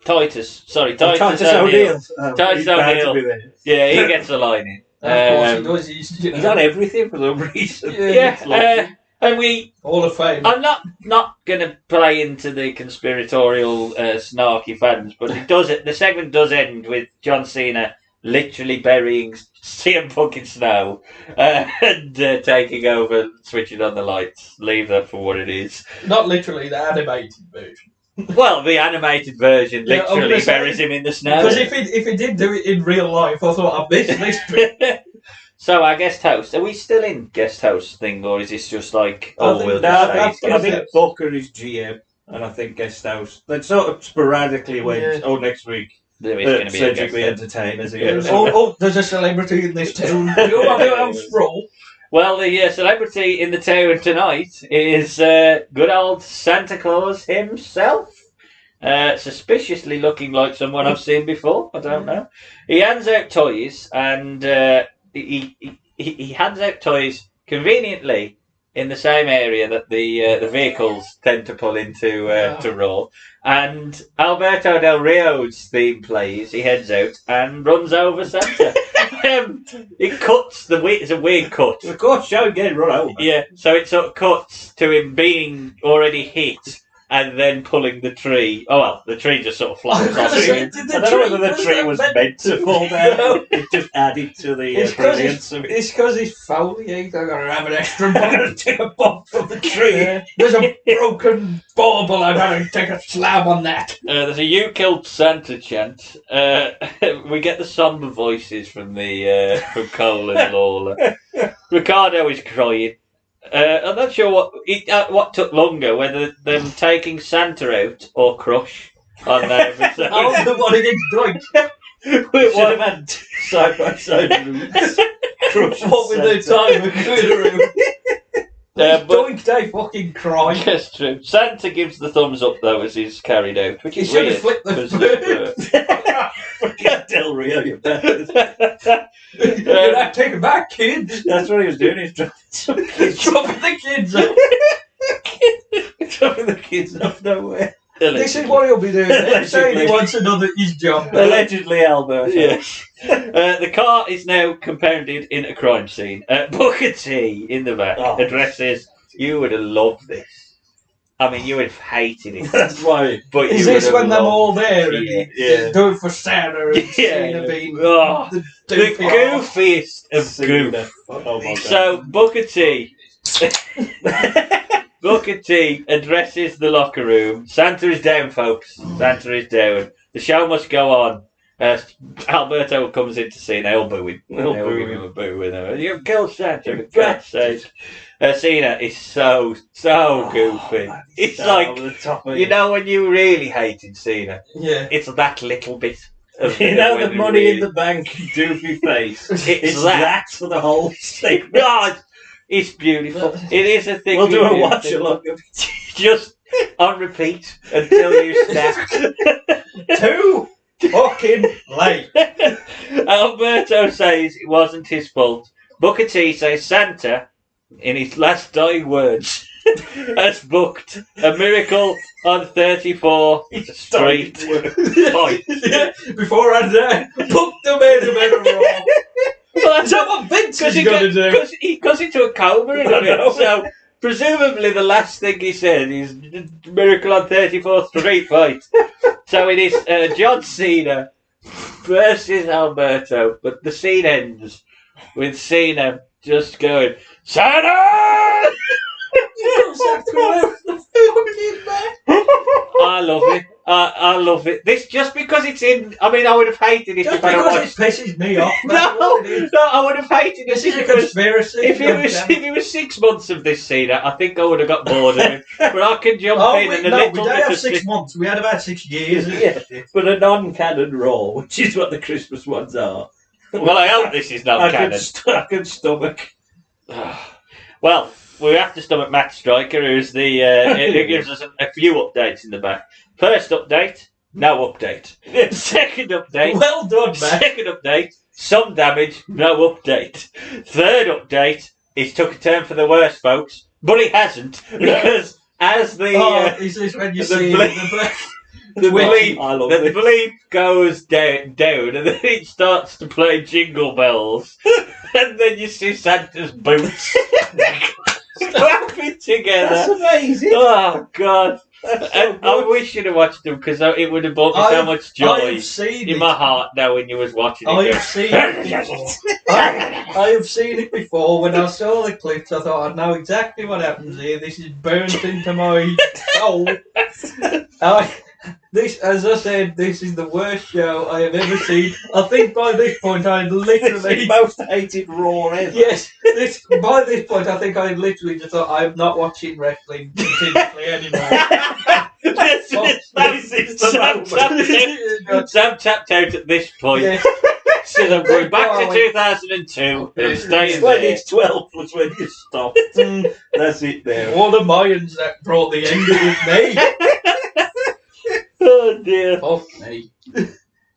Titus. Sorry, Titus Titus O'Neil. Oh, Titus he's bound to O'Neil. be there. Yeah, he gets a line in. Of course he does. He's on everything for some reason. Yeah, and we. Hall of Fame. I'm not going to play into the conspiratorial, snarky fans, but it does. The segment does end with John Cena literally burying CM Punk in snow and taking over, switching on the lights. Leave that for what it is. Not literally, the animated version. Well, the animated version Yeah, literally buries him in the snow. Because if he did do it in real life, I thought I missed this bit. So our guest host, are we still in guest host thing, or is this just like, I we'll think just say Booker is GM, and I think guest house. They sort of sporadically went, next week. there is going to be a guest Surgically host. entertainers. There's a celebrity in this town. You want to house roll? Well, the celebrity in the town tonight is good old Santa Claus himself. Suspiciously looking like someone I've seen before. I don't know. He hands out toys, and he hands out toys conveniently in the same area that the vehicles tend to pull into to Raw. And Alberto Del Rio's theme plays. He heads out and runs over Santa. It cuts it's a weird cut. Of course, show getting run over. Yeah, so it sort of cuts to him being already hit and then pulling the tree. Oh well, the tree just sort of flies off. I don't know whether the tree was meant to fall down. It just added to the brilliance of it. It's because he's foliate. I'm going to have an extra bottle to take a bomb from the tree. There's a broken bauble. I'm going to take a slab on that. There's a "You Killed Santa" chant. We get the somber voices from from Cole and Lawler. Ricardo is crying. I'm not sure what took longer, whether them taking Santa out or Crush on that episode. I wonder what it is doing. We should have had side by side roots. What with the time of clear But Doink Day fucking cry. yes, true. Santa gives the thumbs up though as he's carried out, which He is should weird. have flipped the 'cause Forget Del Rio, you bastard. You're not taking back, kids. That's what he was doing. He's dropping some kids. Dropping the kids out. Dropping the kids off nowhere. This is what he'll be doing. He's saying he wants another his job. Allegedly, Albert. Yes. The car is now compounded in a crime scene. Booker T in the back addresses. You would have loved this. I mean, you would have hated it. That's why. But Is you this would when have they're all loved there it. and Yeah. doing for Santa and Yeah. Cena being Oh, the the doofy goofiest of goof. Oh my god. So Booker T. Booker T addresses the locker room. Santa is down, folks. Santa is down. The show must go on. Alberto comes in to see, and they'll boo him. They'll give him a boo. You've killed Santa, for God's sake. Cena is so goofy. Man, It's so like, over the top of you know when you really hated Cena? Yeah. It's that little bit. Of You know the when money really- in the bank, doofy face. It's It's that. that for the whole segment. God, it's beautiful. It is a thing. We'll do we a watch along. Just on repeat until you snap. Too fucking late. Alberto says it wasn't his fault. Booker T says Santa, in his last dying words, has booked a miracle on 34th Street. Fight. Yeah, before I die, book the man wrong. Well, that's what Vince is going to do. Because he goes into a coma in a bit, so presumably the last thing he said is miracle on 34th Street fight. So it is John Cena versus Alberto, but the scene ends with Cena just going, Santa! I love it. I love it. This just because it's in. I mean, I would have hated it Just if I because watched. it pisses me off. No, I would have hated it This is a if it was. conspiracy. If it was 6 months of this scene, I think I would have got bored of it. But I can jump in and a we little don't bit have of 6 months. We had about 6 years. Yeah, but a non-canon Raw, which is what the Christmas ones are. Well, I hope this is not I canon. I can stomach. Well, we have to stomach Matt Stryker, who's the who gives us a few updates in the back. First update, no update. Second update, Well done, man. second update, some damage, no update. Third update, he's took a turn for the worse, folks, but he hasn't because as the Is this when you the see bleep- the bleep, I love the it. bleep goes down, and then it starts to play Jingle Bells, and then you see Santa's boots clapping together. That's amazing. Oh God! That's so And I good. wish you'd have watched them because it would have brought me so much joy I've seen in it. my heart now when you was watching I it. have seen it before. I have seen it before. When I saw the clips, I thought I know exactly what happens here. This is burnt into my soul. This, as I said, this is the worst show I have ever seen. I think by this point I had It's literally. the most hated Raw ever. Yes, by this point I think I had literally just thought I'm not watching wrestling continuously anymore. This is the moment. Sam tapped out at this point. Yes. Said I'm going back to Oh, 2002 and I'm staying there. 2012 was when you stopped. Mm, That's it there. All the Mayans that brought the end with me. Oh dear. Fuck me.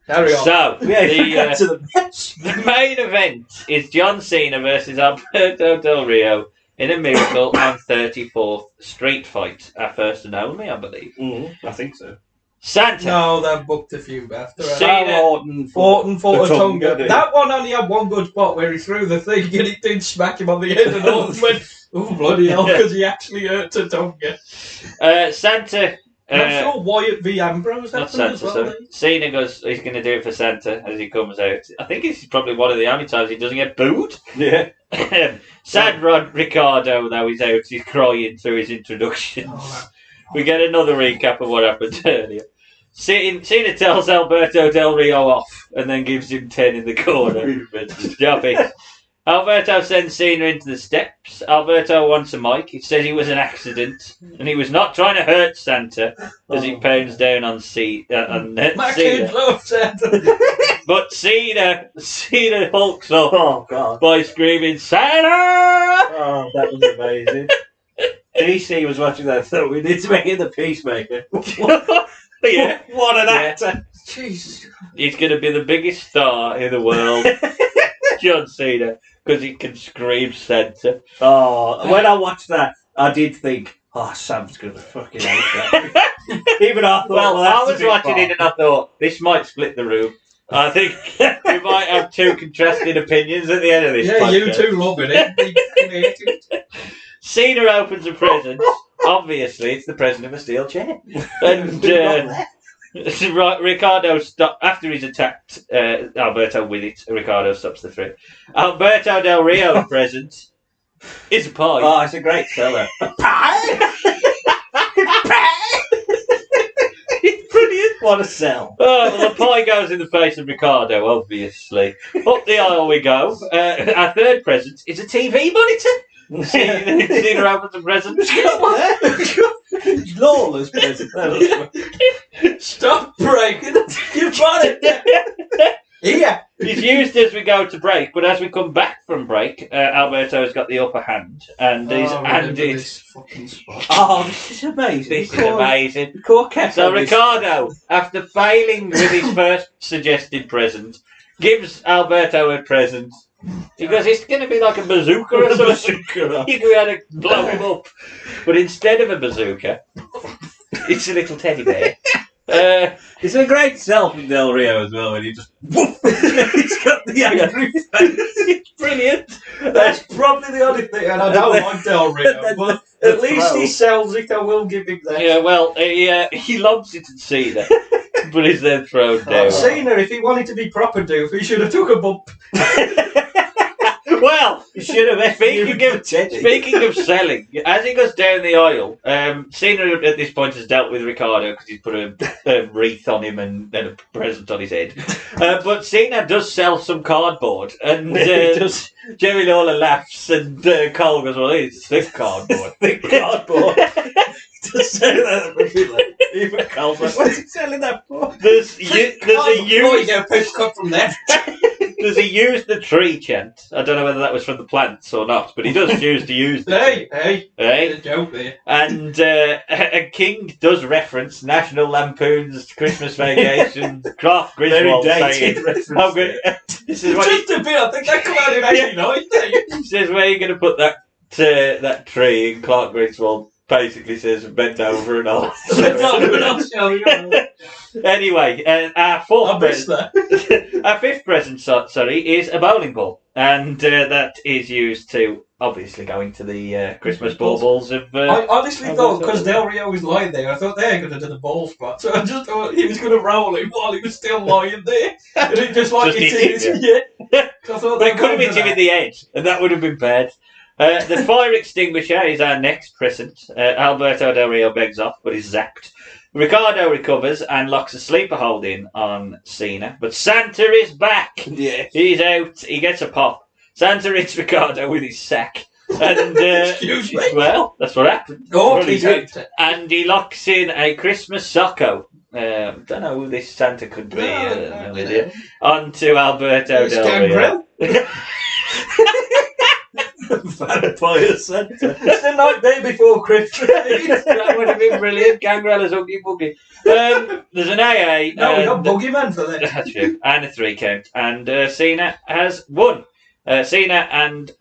Carry on. So, Yeah, you got the, to the match. the main event is John Cena versus Alberto Del Rio in a Miracle on 34th Street fight. Our first and only, I believe. I think so. Santa. No, they've booked a few after. Cena- Orton Orton fought the a Tonga, Tonga. didn't That one only had one good spot where he threw the thing and it did smack him on the head and Orton went, oh bloody hell, because he actually hurt a Tonga. Santa. And I'm sure Wyatt v Ambrose Not happened Santa, as well. so Cena goes, he's going to do it for Santa as he comes out. I think it's probably one of the only times he doesn't get booed. Yeah. Sad Rod Ricardo, though, he's out, he's crying through his introductions. Oh, We get another recap of what happened earlier. Cena tells Alberto Del Rio off and then gives him 10 in the corner. Stop it. Alberto sends Cena into the steps. Alberto wants a mic. He says he was an accident and he was not trying to hurt Santa as he pounds down on my Cena. kids love Santa. But Cena hulks up Oh, God. by screaming, Santa! Oh, that was amazing. DC was watching that, so we need to make him the Peacemaker. Yeah. What an Yeah. actor. Jesus. He's going to be the biggest star in the world, John Cena, because he can scream Santa. Oh, when I watched that, I did think, oh, Sam's going to fucking hate that. Even I thought, Well, I that's a was bit watching far. it and I thought, this might split the room. I think we might have two contrasting opinions at the end of this Yeah, podcast. you two loving it. They fucking hate it. Cena opens a present. Obviously, it's the present of a steel chair. And Ricardo after he's attacked Alberto with it. Ricardo stops the threat. Alberto Del Rio's present is a pie. Oh, it's a great seller. It's brilliant. What a sell. Oh, well, the pie goes in the face of Ricardo, obviously. Up the aisle we go. Our third present is a TV monitor. Cena opens a present. Lawler's present. Stop breaking it. You've got it. Here. It's used as we go to break, but as we come back from break, Alberto's got the upper hand, and he's handed. this fucking spot. Oh, this is amazing. This is amazing. So Ricardo. Ricardo, after failing with his first suggested present, gives Alberto a present Because it's going to be like a bazooka or something. You're going to blow him up. But instead of a bazooka, it's a little teddy bear. It's a great self in Del Rio as well when he just woof. He's got the angry face. It's brilliant. That's probably the only thing, and I don't like Del Rio, but at least he sells it. I will give him that. Yeah, well, he lobs it at Cena, but he's then thrown down. Cena, if he wanted to be proper doof, he should have took a bump. Well, you should have. Speaking of selling, as he goes down the aisle, Cena at this point has dealt with Ricardo because he's put a wreath on him and a present on his head. But Cena does sell some cardboard, and Jerry Lawler laughs, and Cole goes, "Well, it's thick cardboard." Thick cardboard. Just say that even Cole's like, what's he selling that for? There's a you get a pitch cut from there. Does he use the tree chant? I don't know whether that was from the plants or not, but he does choose to use the Hey. Hey? A joke there. And King does reference National Lampoon's Christmas Vacation, Clark Griswold saying, "How good." This is what just a bit. I think that came out in '89. He says, "Where are you going to put that tree?" And Clark Griswold basically says, "Bent over and all." Anyway, our fifth present, is a bowling ball, and that is used to obviously go into the Christmas baubles of. I honestly thought because Del Rio was lying there, I thought they were going to do the ball spot, so I just thought he was going to roll him while he was still lying there, and it just like yeah. But it could have hit him in the head, and that would have been bad. The fire extinguisher is our next present. Alberto Del Rio begs off, but is zapped. Ricardo recovers and locks a sleeper hold in on Cena, but Santa is back. Yeah. He's out. He gets a pop. Santa hits Ricardo with his sack. And, excuse me? Well, that's what happened. Oh, he's out. And he locks in a Christmas socko. Don't know who this Santa could be. No idea. Onto Alberto Del Rio. Vampire Santa. It's the night day before Christmas. That would have been brilliant. Gangrella's Oogie Boogie. There's an AA. No, we got Boogeyman for that. That's true. And a 3 count. And Cena has won. Cena and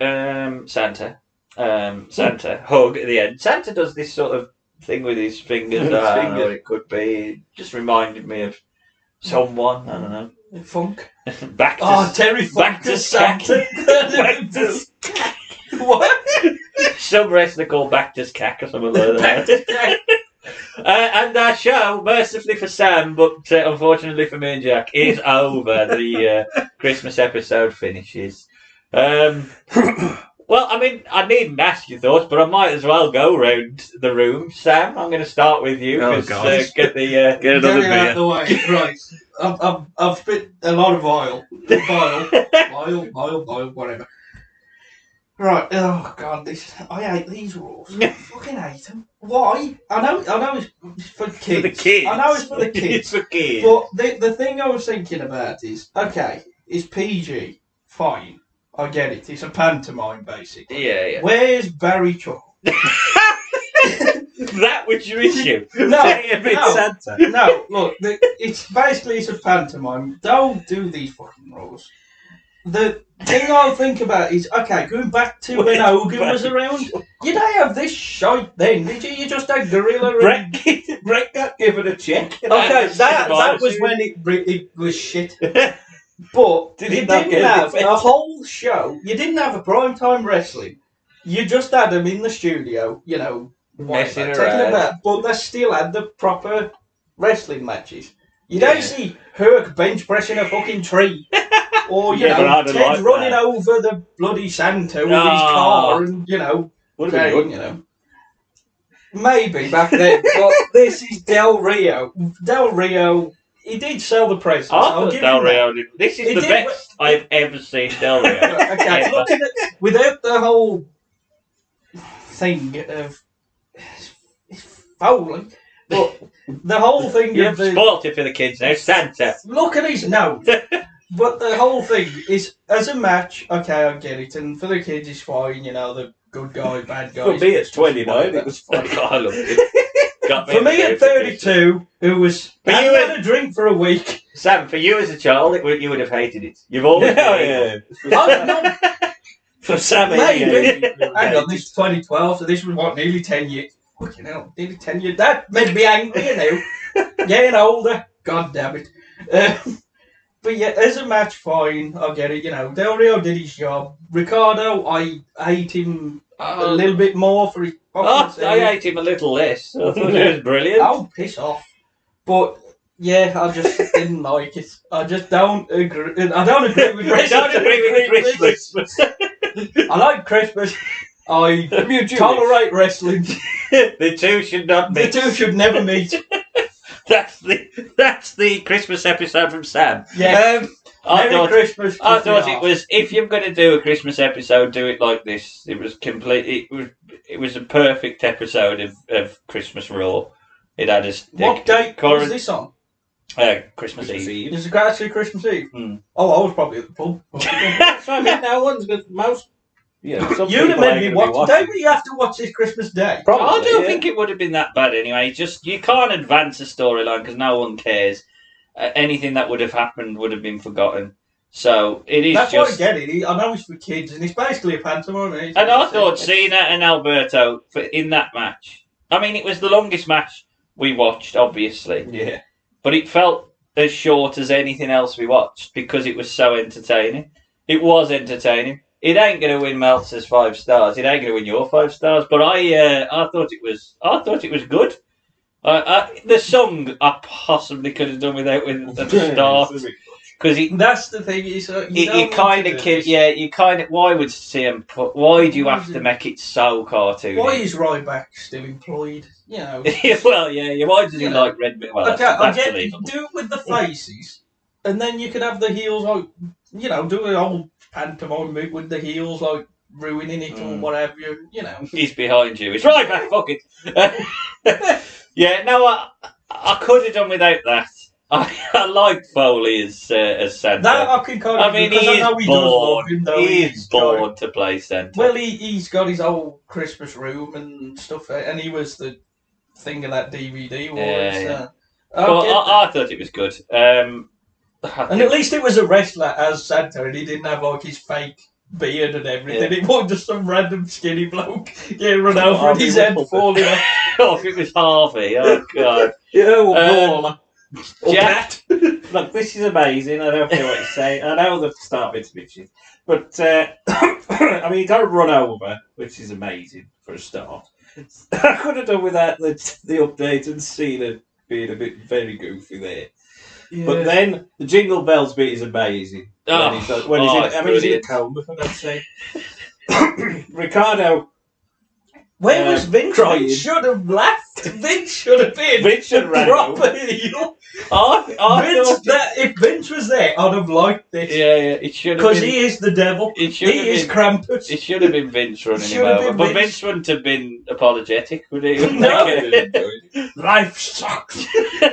Santa. Santa hug at the end. Santa does this sort of thing with his fingers. I don't know what it could be. It just reminded me of someone. I don't know. Funk. Terry Funk. Back to Santa. What? Some wrestler called Bactus Cack or something like that. And our show, mercifully for Sam, but unfortunately for me and Jack, is over. The Christmas episode finishes. Well, I mean, I needn't ask your thoughts, but I might as well go round the room. Sam, I'm going to start with you. Oh, God. Get another beer. Out of the way. Right. I've spit a lot of oil. Oil, whatever. Right. Oh God, I hate these rules. I fucking hate them. Why? I know it's for kids. For the kids. I know it's for the kids. It's for kids. But the thing I was thinking about is, okay, it's PG. Fine. I get it. It's a pantomime, basically. Yeah. Where's Barry Chuckle? That was your issue. No, Santa. No, look, it's a pantomime. Don't do these fucking rules. The thing I'll think about is, okay, going back to when Hogan was around, you didn't have this shite then, did you? You just had Gorilla and... Brett got given a check. Okay, that was when it was shit. But you didn't have a whole show. You didn't have a primetime wrestling. You just had them in the studio, messing taking around. about. But they still had the proper wrestling matches. You don't see Herc bench pressing a fucking tree. Or, Ted running over the bloody Santa with his car and, Would have been good. Maybe back then. But this is Del Rio. Del Rio... He did sell the presents. Del Rio did. This is the best I've ever seen Del Rio. Okay, looking at without the whole thing of Foley, but the whole thing You've of the spoilt it for the kids now, Santa. Look at his nose. But the whole thing is, as a match, okay, I get it, and for the kids it's fine, the good guy, bad guy. For me, it's 29. It was fun. I loved it. got me. For me at 32, it was. For I you had a drink for a week. Sam, for you as a child, you would have hated it. You've always been No, For Sam, maybe. Hang on, this is 2012, so this was what, nearly 10 years. Fucking hell, nearly 10 years. That made me angry, you know. Getting older. God damn it. But yeah, as a match, fine, I get it, you know. Del Rio did his job. Ricardo, I hate him a little bit more for his I hate him a little less. I thought it was brilliant. Oh, piss off. But yeah, I just didn't like it. I just don't agree. I don't agree with I don't agree with Christmas. I like Christmas. I tolerate wrestling. The two should not The mix. two should never meet. That's the Christmas episode from Sam. Yeah. Merry Christmas. I thought it was, if you're going to do a Christmas episode, do it like this. It was it was a perfect episode of Christmas Raw. It had a What date was this on? Christmas Eve. Is it actually Christmas Eve? Mm. Oh, I was probably at the pub. That's what I mean. No one's got most. Yeah, some You'd have people made ain't me gonna watch. be watching. Don't we have to watch this Christmas Day? Probably, I don't yeah. think it would have been that bad anyway. Just you can't advance a storyline because no one cares. Anything that would have happened would have been forgotten. So it is That's just. why I get it. I know it's for kids, and it's basically a pantomime. And I thought Cena and Alberto in that match. I mean, it was the longest match we watched, obviously, Yeah. but it felt as short as anything else we watched because it was so entertaining. It was entertaining. It ain't going to win Meltzer's 5 stars. It ain't going to win your 5 stars. But I thought it was good. The song I possibly could have done without at the start because That's the thing. you kind of kill. Yeah, you kind of. Why would CM put? Why do you have to make it so cartoony? Why is Ryback still employed? You know. Well, yeah. Why does he You know, like Red? Well, Okay, that's I get believable. do it with the faces, and then you could have the heels like, you know, do an old pantomime bit with the heels like ruining it or whatever. You know. He's behind you. It's right back. Fuck it. Yeah, no, I could have done without that. I liked Foley as Santa. That I can kind of. I mean, because he I know is he does love born. him, though. He is born to play Santa. Well, he's got his old Christmas room and stuff, and he was the thing of that DVD. Yeah. I But get that. I thought it was good. And at least it was a wrestler as Santa, and he didn't have like his fake beard and everything. It wasn't just some random skinny bloke getting run over and his head falling off. Oh, if it was Harvey, oh god. Yeah, well, Jack, look, this is amazing. I don't care what you're saying. I know the start bit's bitches, but I mean, you got to run over, which is amazing for a start. I could have done without the update and Cena being a bit very goofy there. Yeah. But then the Jingle Bells bit is amazing. When he's it's in a brilliant. coma, for God's sake. Ricardo. Where was Vince? Crying. Vince should have laughed. Vince should have been Vince should have the ran proper over. heel. I Vince, thought, if Vince was there, I'd have liked this. yeah, it should have Because been. he is the devil. It He should have is been. Krampus. It should have been Vince running him should have over, been but Vince. Vince wouldn't have been apologetic, would he? No. Life sucks.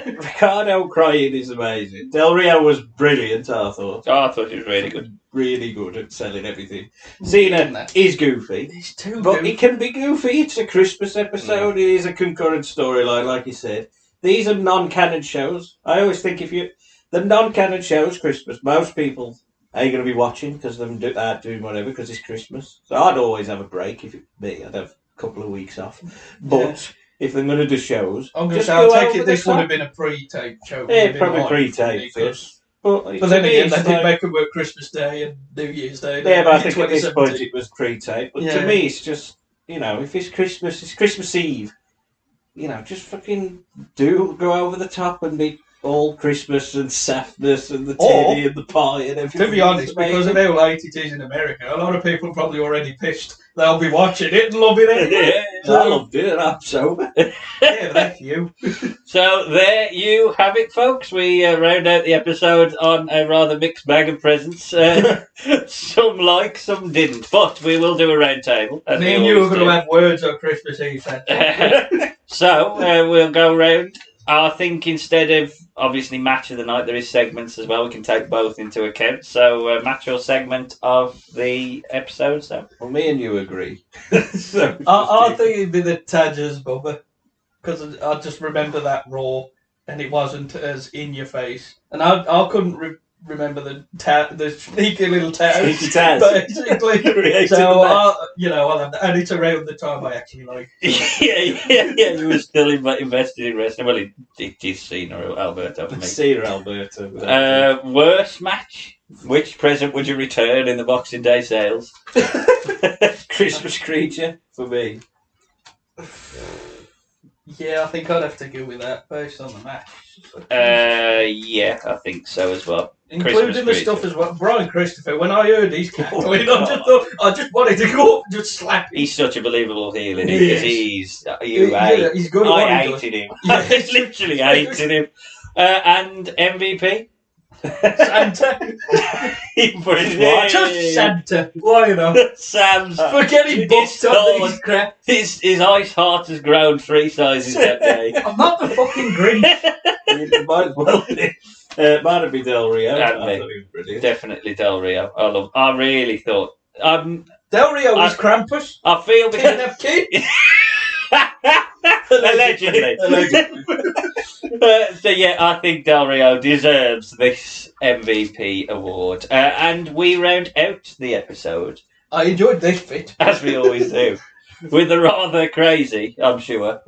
Ricardo crying is amazing. Del Rio was brilliant, I thought. I thought it was really good. Really good at selling everything. Cena is goofy, It's too but good. it can be goofy. It's a Christmas episode. It is a concurrent storyline, like you said. These are non-canon shows. I always think the non-canon shows Christmas, most people ain't going to be watching because they're doing whatever because it's Christmas. So I'd always have a break if it me. I'd have a couple of weeks off. But if they're going to do shows, I'm going to just say, I'll go take over it the this would top. have been a pre-tape show. Yeah, It would have probably been pre-tape, because- But then to me, again, it's they did like- make them work Christmas Day and New Year's Day. Yeah, but I in think at this point 2017. it was pre-tape. But Yeah. to me, it's just, if it's Christmas, it's Christmas Eve. Just fucking go over the top and be all Christmas and softness and the Or, teddy and the pie and everything. To be honest, It's because of amazing. how late it is in America, a lot of people are probably already pissed. They'll be watching it and loving it. Yeah, I loved it and I'm sober. Yeah, but that's you. So there you have it, folks. We round out the episode on a rather mixed bag of presents. Some like, some didn't, but we will do a round table. as Me we and you are always going to do. have words on Christmas Eve. Santa. So we'll go round. I think instead of obviously match of the night, there is segments as well. We can take both into account. So match or segment of the episode. So Well, me and you agree. So, I think it'd be the Tadger's Bubba. because I just remember that raw, and it wasn't as in your face, and I couldn't remember the sneaky little towers, Sneaky towers. basically. Created So the I'll have that, and it's around the time I actually like. yeah. You were still invested in wrestling. Well, it is Cena or Alberto for me. Cena Alberto. Worst match. Which present would you return in the Boxing Day sales? Christmas creature for me. Yeah, I think I'd have to go with that based on the match. Yeah, I think so as well. Including Christmas the stuff as well. Brian Christopher, when I heard he's cackling, I just wanted to go up and just slap him. He's such a believable heel, isn't He he? is. Because He's good at what I he does. hated him. Yeah. I literally hated him. And MVP? Santa. He put his What? Just Santa. Why not? Sam's Forget him booked on these crap. his ice heart has grown 3 sizes that day. I'm not the fucking Grinch. You might as well be. Might have been Del Rio. I That'd thought be. he was brilliant. Definitely Del Rio. I really thought. Del Rio was Krampus. I feel Didn't because have kids. allegedly. So yeah, I think Del Rio deserves this MVP award, and we round out the episode I enjoyed this bit. as we always do with a rather crazy, I'm sure,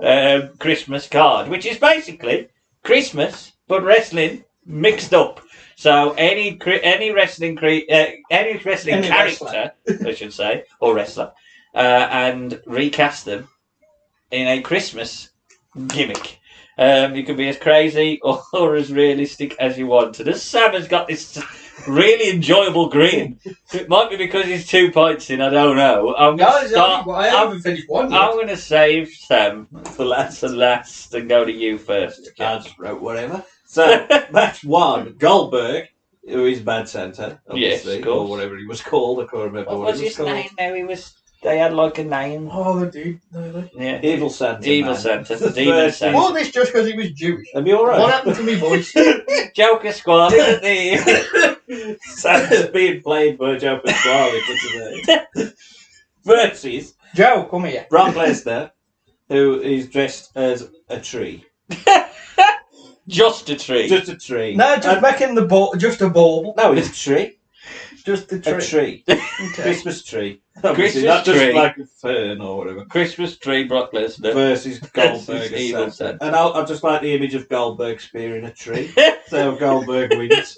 Christmas card, which is basically Christmas but wrestling mixed up. So any wrestling character, I should say, or wrestler, and recast them in a Christmas gimmick. You can be as crazy or as realistic as you want. And as Sam has got this really enjoyable grin, it might be because he's 2 pints in. I don't know. I haven't finished one yet. I'm going to save Sam for last and go to you first. I just wrote whatever. So, match 1, Goldberg, who is Bad Santa, obviously, Yes, of course. or whatever he was called. I can't remember What what was he was his called. name now? They had like a name. Oh, they did. Really? Yeah. Evil Santa. Evil man. Santa. The Demon first Santa. All this just because he was Jewish. Are you alright? What happened to me voice? Joker Squad, isn't he? Santa's being played by Joe Pasquale for today. Versus Joe, come here. Brock Lesnar, who is dressed as a tree. Just a tree. Just a tree. No, just making the ball, just a ball. No, it's a tree. Just a tree. A tree. Okay. Christmas tree. Christmas Obviously, not tree. just like a fern or whatever. Christmas tree, Brock Lesnar. Versus Goldberg Versus as Evil Santa. Santa. And I just like the image of Goldberg spearing a tree. So Goldberg wins.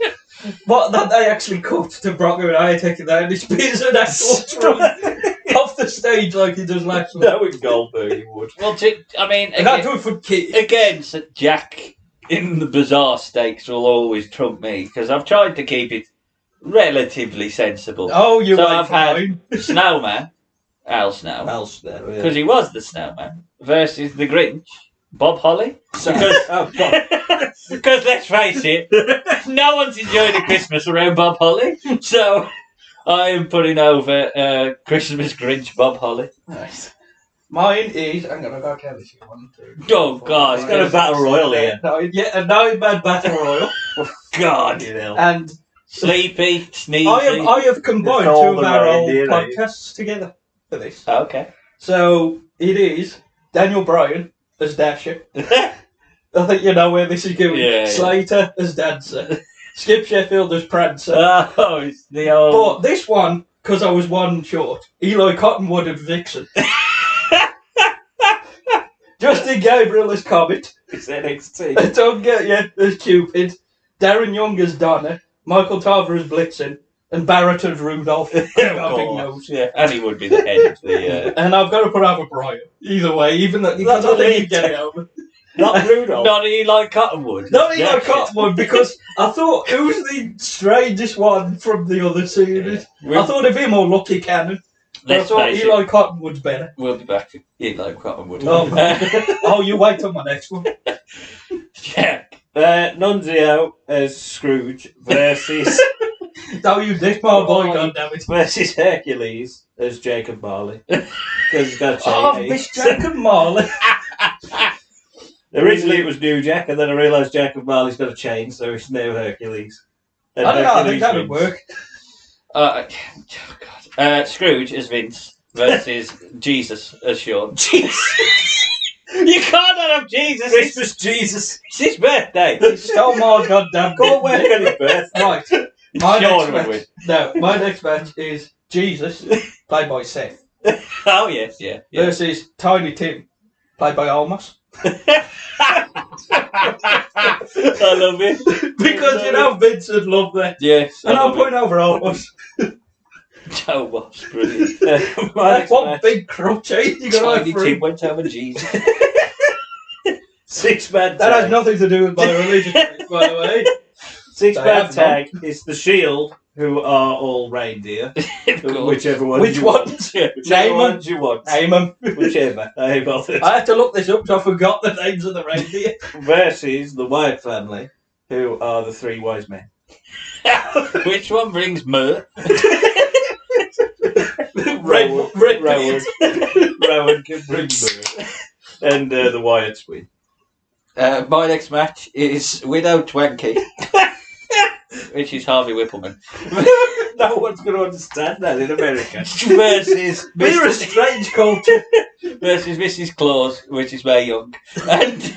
What that they actually cut to Brock and I taking that and he spears an actual tree off the stage like he does last week. Knowing Goldberg, he would. Well, I mean, And that's good for kids. again, so Jack in the bizarre stakes will always trump me because I've tried to keep it relatively sensible. Oh, you So wait I've for had mine. Snowman, Al Snow, Else there. because he was the Snowman, versus the Grinch, Bob Holly. Because, Oh, God. because let's face it, no one's enjoying a Christmas around Bob Holly. So I am putting over Christmas Grinch Bob Holly. Nice. Mine is, I'm going to go count this. 1, 2, 3, Oh, 4, God. He's got a battle royal here. A 9-man battle royal. God. You know. And Sleepy, sneezy. I have combined Just all 2 of the our old reindeer, eh? podcasts together for this. Okay. So it is Daniel Bryan as Dasher. I think you know where this is going. Yeah, yeah. Slater as Dancer. Skip Sheffield as Prancer. Oh, it's the old. But this one, because I was one short, Eli Cottonwood as Vixen. Justin Gabriel as Comet. It's NXT. Tom Get as Cupid. Darren Young as Donna. Michael Tarver as Blitzen. And Barrett as Rudolph. Got a big nose. Yeah, and he would be the head of the. And I've got to put over Brian. Either way, even though That's I think you elite. get it over. Not Rudolph. Not Eli Cottonwood. Not Eli Yeah. Cottonwood, because I thought, who's the strangest one from the other series? Yeah. I thought of him or Lucky Cannon. But I Let's thought face Eli Cottonwood's better. We'll be back to Eli Cottonwood. Oh, oh, you wait till my next one. Jack. Nunzio as Scrooge versus Don't you dick my boy, goddammit. versus Hercules as Jacob Marley. Because he's got a Oh, chain. Miss Jacob Marley. Originally it was New Jack, and then I realised Jacob Marley's got a chain, so it's now Hercules. And I don't know, I think Hercules that would wins. work. Oh, God. Scrooge as Vince versus Jesus as Sean. Jesus. You can't not have Jesus. Christmas Jesus. It's his birthday. You stole my goddamn Go and work on his birthday. Right. My Sean next would match. No, my next match is Jesus, played by Seth, Oh, yes, yeah. versus Tiny Tim, played by Almas. I love it. Because you know Vincent loved that. Yes. And I'm putting over Almas. Joe was brilliant. My That's next one match. big crutch, eh? You got Tiny like Tim went over Jesus. 6-man That has tag. nothing to do with my religion, by the way. 6-man tag is the Shield, who are all reindeer. Of course. Whichever one. Which you ones? Want. Whichever Name 'em. ones you want. Name 'em. Whichever. I ain't bothered. I had to look this up because I forgot the names of the reindeer. Versus the Wyatt family, who are the 3 wise men. Which one brings myrrh? Rowan. Red Rowan. Rowan can bring myrrh. And the Wyatts win. My next match is Widow Twanky, which is Harvey Whippleman, No one's going to understand that in America. versus We're a Mr. strange culture. versus Mrs. Claus, which is Mae Young. And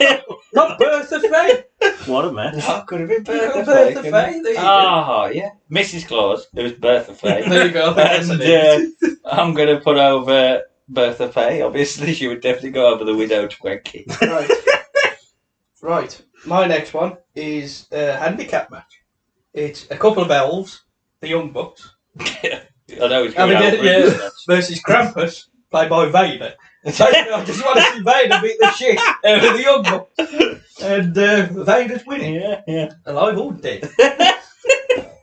Not Bertha Faye. What a match. that could have been Bertha Bertha Faye. Faye. There you go. Ah, yeah. Mrs. Claus, it was Bertha Faye. There you go. That's And it. I'm going to put over Bertha Faye. Obviously, she would definitely go over the Widow Twanky. Right. Right. My next one is a handicap match. It's a couple of elves, the Young Bucks, I know it's And going again, over yeah. this match. versus Krampus, played by Vader. Basically, I just want to see Vader beat the shit out of the Young Bucks. And Vader's winning. Yeah. Alive or dead.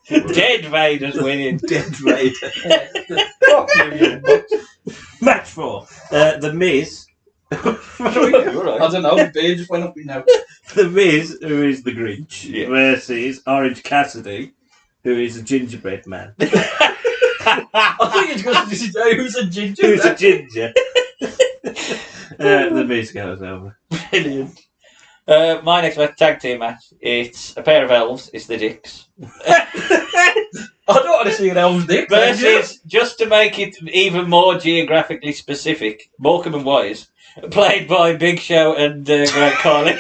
Dead Vader's winning. Dead Vader. Fuck you, Young Bucks. Match 4. The Miz. I don't know, the beard just went up my nose. The Miz, who is the Grinch, Yeah. versus Orange Cassidy, who is a gingerbread man. I think it's because this is who's a ginger. Who's a ginger? The Miz goes over. Brilliant. My next match, tag team match. It's a pair of elves. It's the Dicks. I don't want to see an elf's dick. Versus, just to make it even more geographically specific, Morecambe and Wise, played by Big Show and Greg Carlin.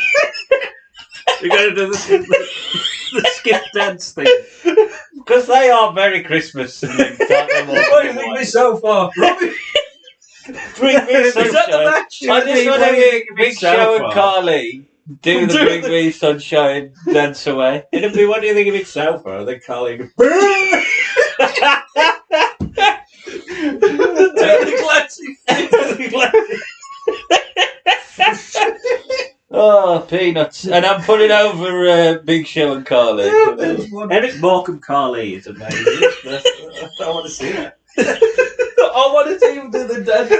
We're going to do the skip dance thing. Because they are very Christmas. And What do you think this so far? Robbie, Bring me is that the sunshine. match? I just want to hear Big So Show and far. Carly do the Bring Me Sunshine dance away. It'll be, what do you think of it so far? They're calling Oh, peanuts. And I'm putting over Big Show and Carly. Eric Morecambe Carly is amazing. I want to see that. I want to see him do the dance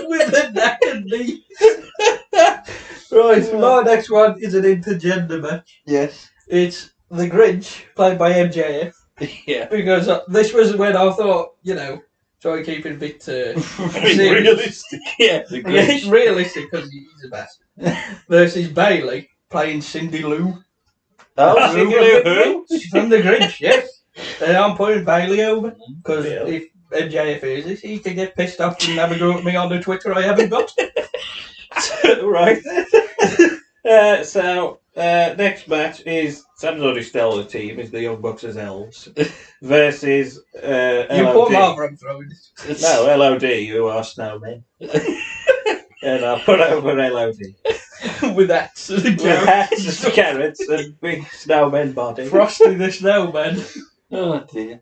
with the neck and knee. Right, my next one is an intergender match. Yes. It's the Grinch, played by MJF. Yeah. Because this was when I thought, try and keep it a bit serious. Realistic. Yeah, the Yeah, Grinch. it's realistic because he's a bastard. Versus Bailey, playing Cindy Lou. Oh, Cindy Lou who? She's from the Grinch, yes. And I'm putting Bailey over because Yeah. if MJF hears this, he can get pissed off and have a go at me on the Twitter I haven't got. Right. So next match is Sam's already stole the team. Is the Young Bucks as elves versus You put him LOD. over, I'm throwing this. No, LOD, who are snowmen. And I'll put over LOD. With that. With hats, carrots, and big snowman body. Frosty the Snowman. Oh, dear.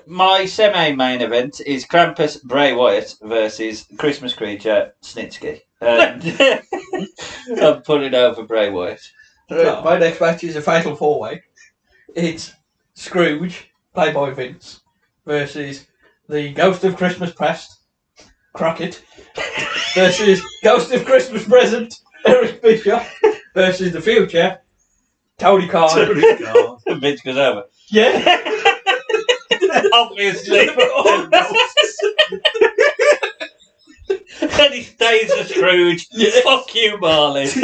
My semi-main event is Krampus Bray Wyatt versus Christmas creature Snitsky. And I'm putting over Bray Wyatt. Right, my next match is a fatal four-way. It's Scrooge, played by Vince, versus the Ghost of Christmas Past, Crockett, versus Ghost of Christmas Present, Eric Bishop, versus the future, Tony Khan. Vince goes over. Yeah. Obviously. And he stays a Scrooge. Yeah. Fuck you, Marley. This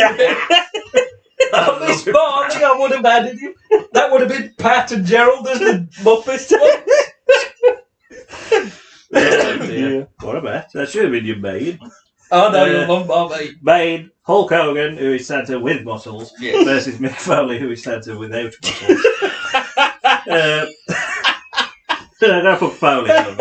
Marley, I would have added him. That would have been Pat and Gerald as the Muppets. Oh, dear. What a match. That should have been your main. Oh no, you're lumbar, mate. Main, Hulk Hogan, who is Santa with muscles, versus Mick Foley, who is Santa without muscles. Don't put Foley on.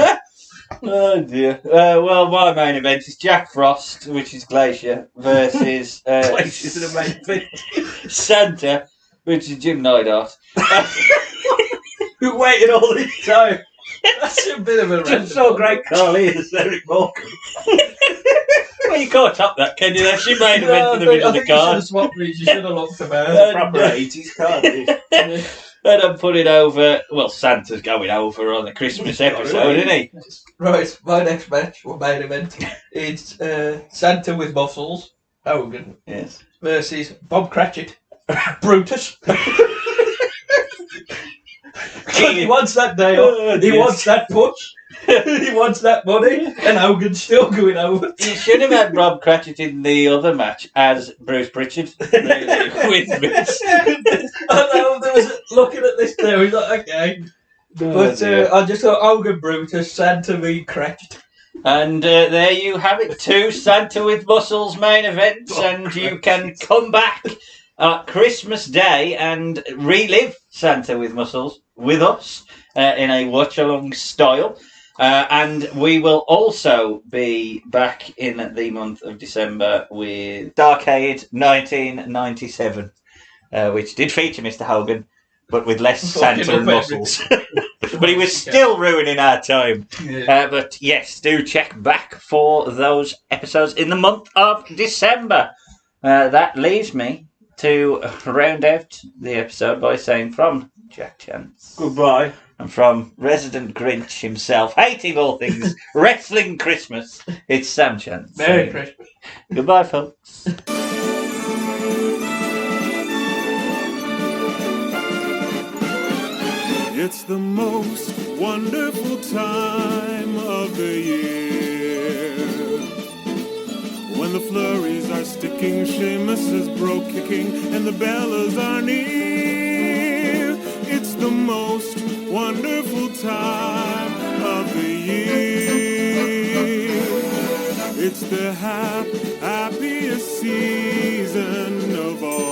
Oh dear. Well, my main event is Jack Frost, which is Glacier, versus Glacier's the main event. Santa, which is Jim Neidhart. Who waited all this time? That's a bit of a random Just so one. great Carly is Eric Morecambe. Well, you can't top that, can you? That's your main No, event in the middle I of the think you should card. have swapped these. You should have looked about. Proper 80s card. And I'm putting over. Well, Santa's going over on the Christmas episode, isn't he? Right, my next match, or main event, it's Santa with muscles, Hogan, Yes. versus Bob Cratchit, Brutus. He wants that day off. He wants that push. He wants that money, and Hogan's still going over. You should have had Rob Cratchit in the other match as Bruce Pritchard, really, with Vince. I know, there was looking at this now, he's like, okay. But I just thought Hogan, Brutus, Santa v Cratchit. And there you have it, 2 Santa with Muscles main events, and you can come back at Christmas Day and relive Santa with Muscles with us in a watch-along style. And we will also be back in the month of December with Darkade 1997, which did feature Mr. Hogan, but with less Santa and Muscles. But he was still ruining our time. Yeah. But yes, do check back for those episodes in the month of December. That leaves me to round out the episode by saying from Jack Chance. Goodbye. And from resident Grinch himself, hating all things wrestling Christmas, it's Sam Chance. Merry Christmas. Goodbye, folks. It's the most wonderful time of the year. When the flurries are sticking, Seamus is broke kicking, and the bellas are near. It's the most wonderful time of the year. It's the happiest season of all.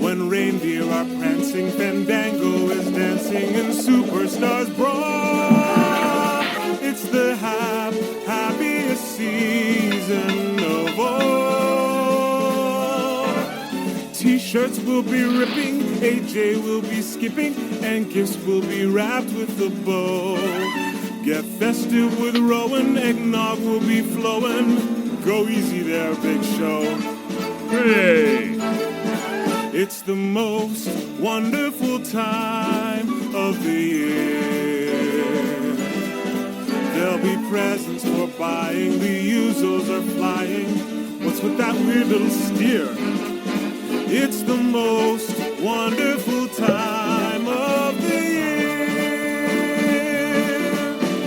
When reindeer are prancing, Fandango is dancing, and superstars brawl. It's the happiest season of all. T-shirts will be ripping, AJ will be skipping, and gifts will be wrapped with a bow. Get festive with Rowan, eggnog will be flowing. Go easy there, Big Show. Hey! It's the most wonderful time of the year. There'll be presents for buying, the usos are flying. What's with that weird little steer? It's the most wonderful time of the year.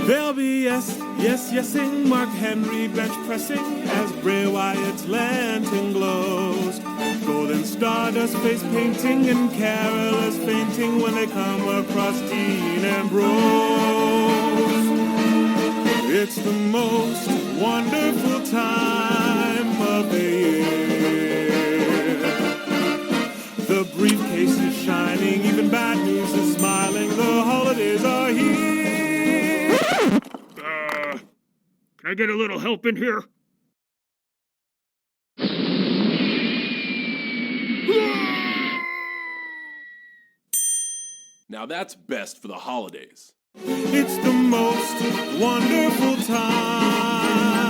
There'll be yesing, Mark Henry bench pressing as Bray Wyatt's lantern glows. Golden Stardust face painting and carolers fainting when they come across Dean Ambrose. It's the most wonderful time of the year. The briefcase is shining, even bad news is smiling, the holidays are here. Can I get a little help in here? Now that's best for the holidays. It's the most wonderful time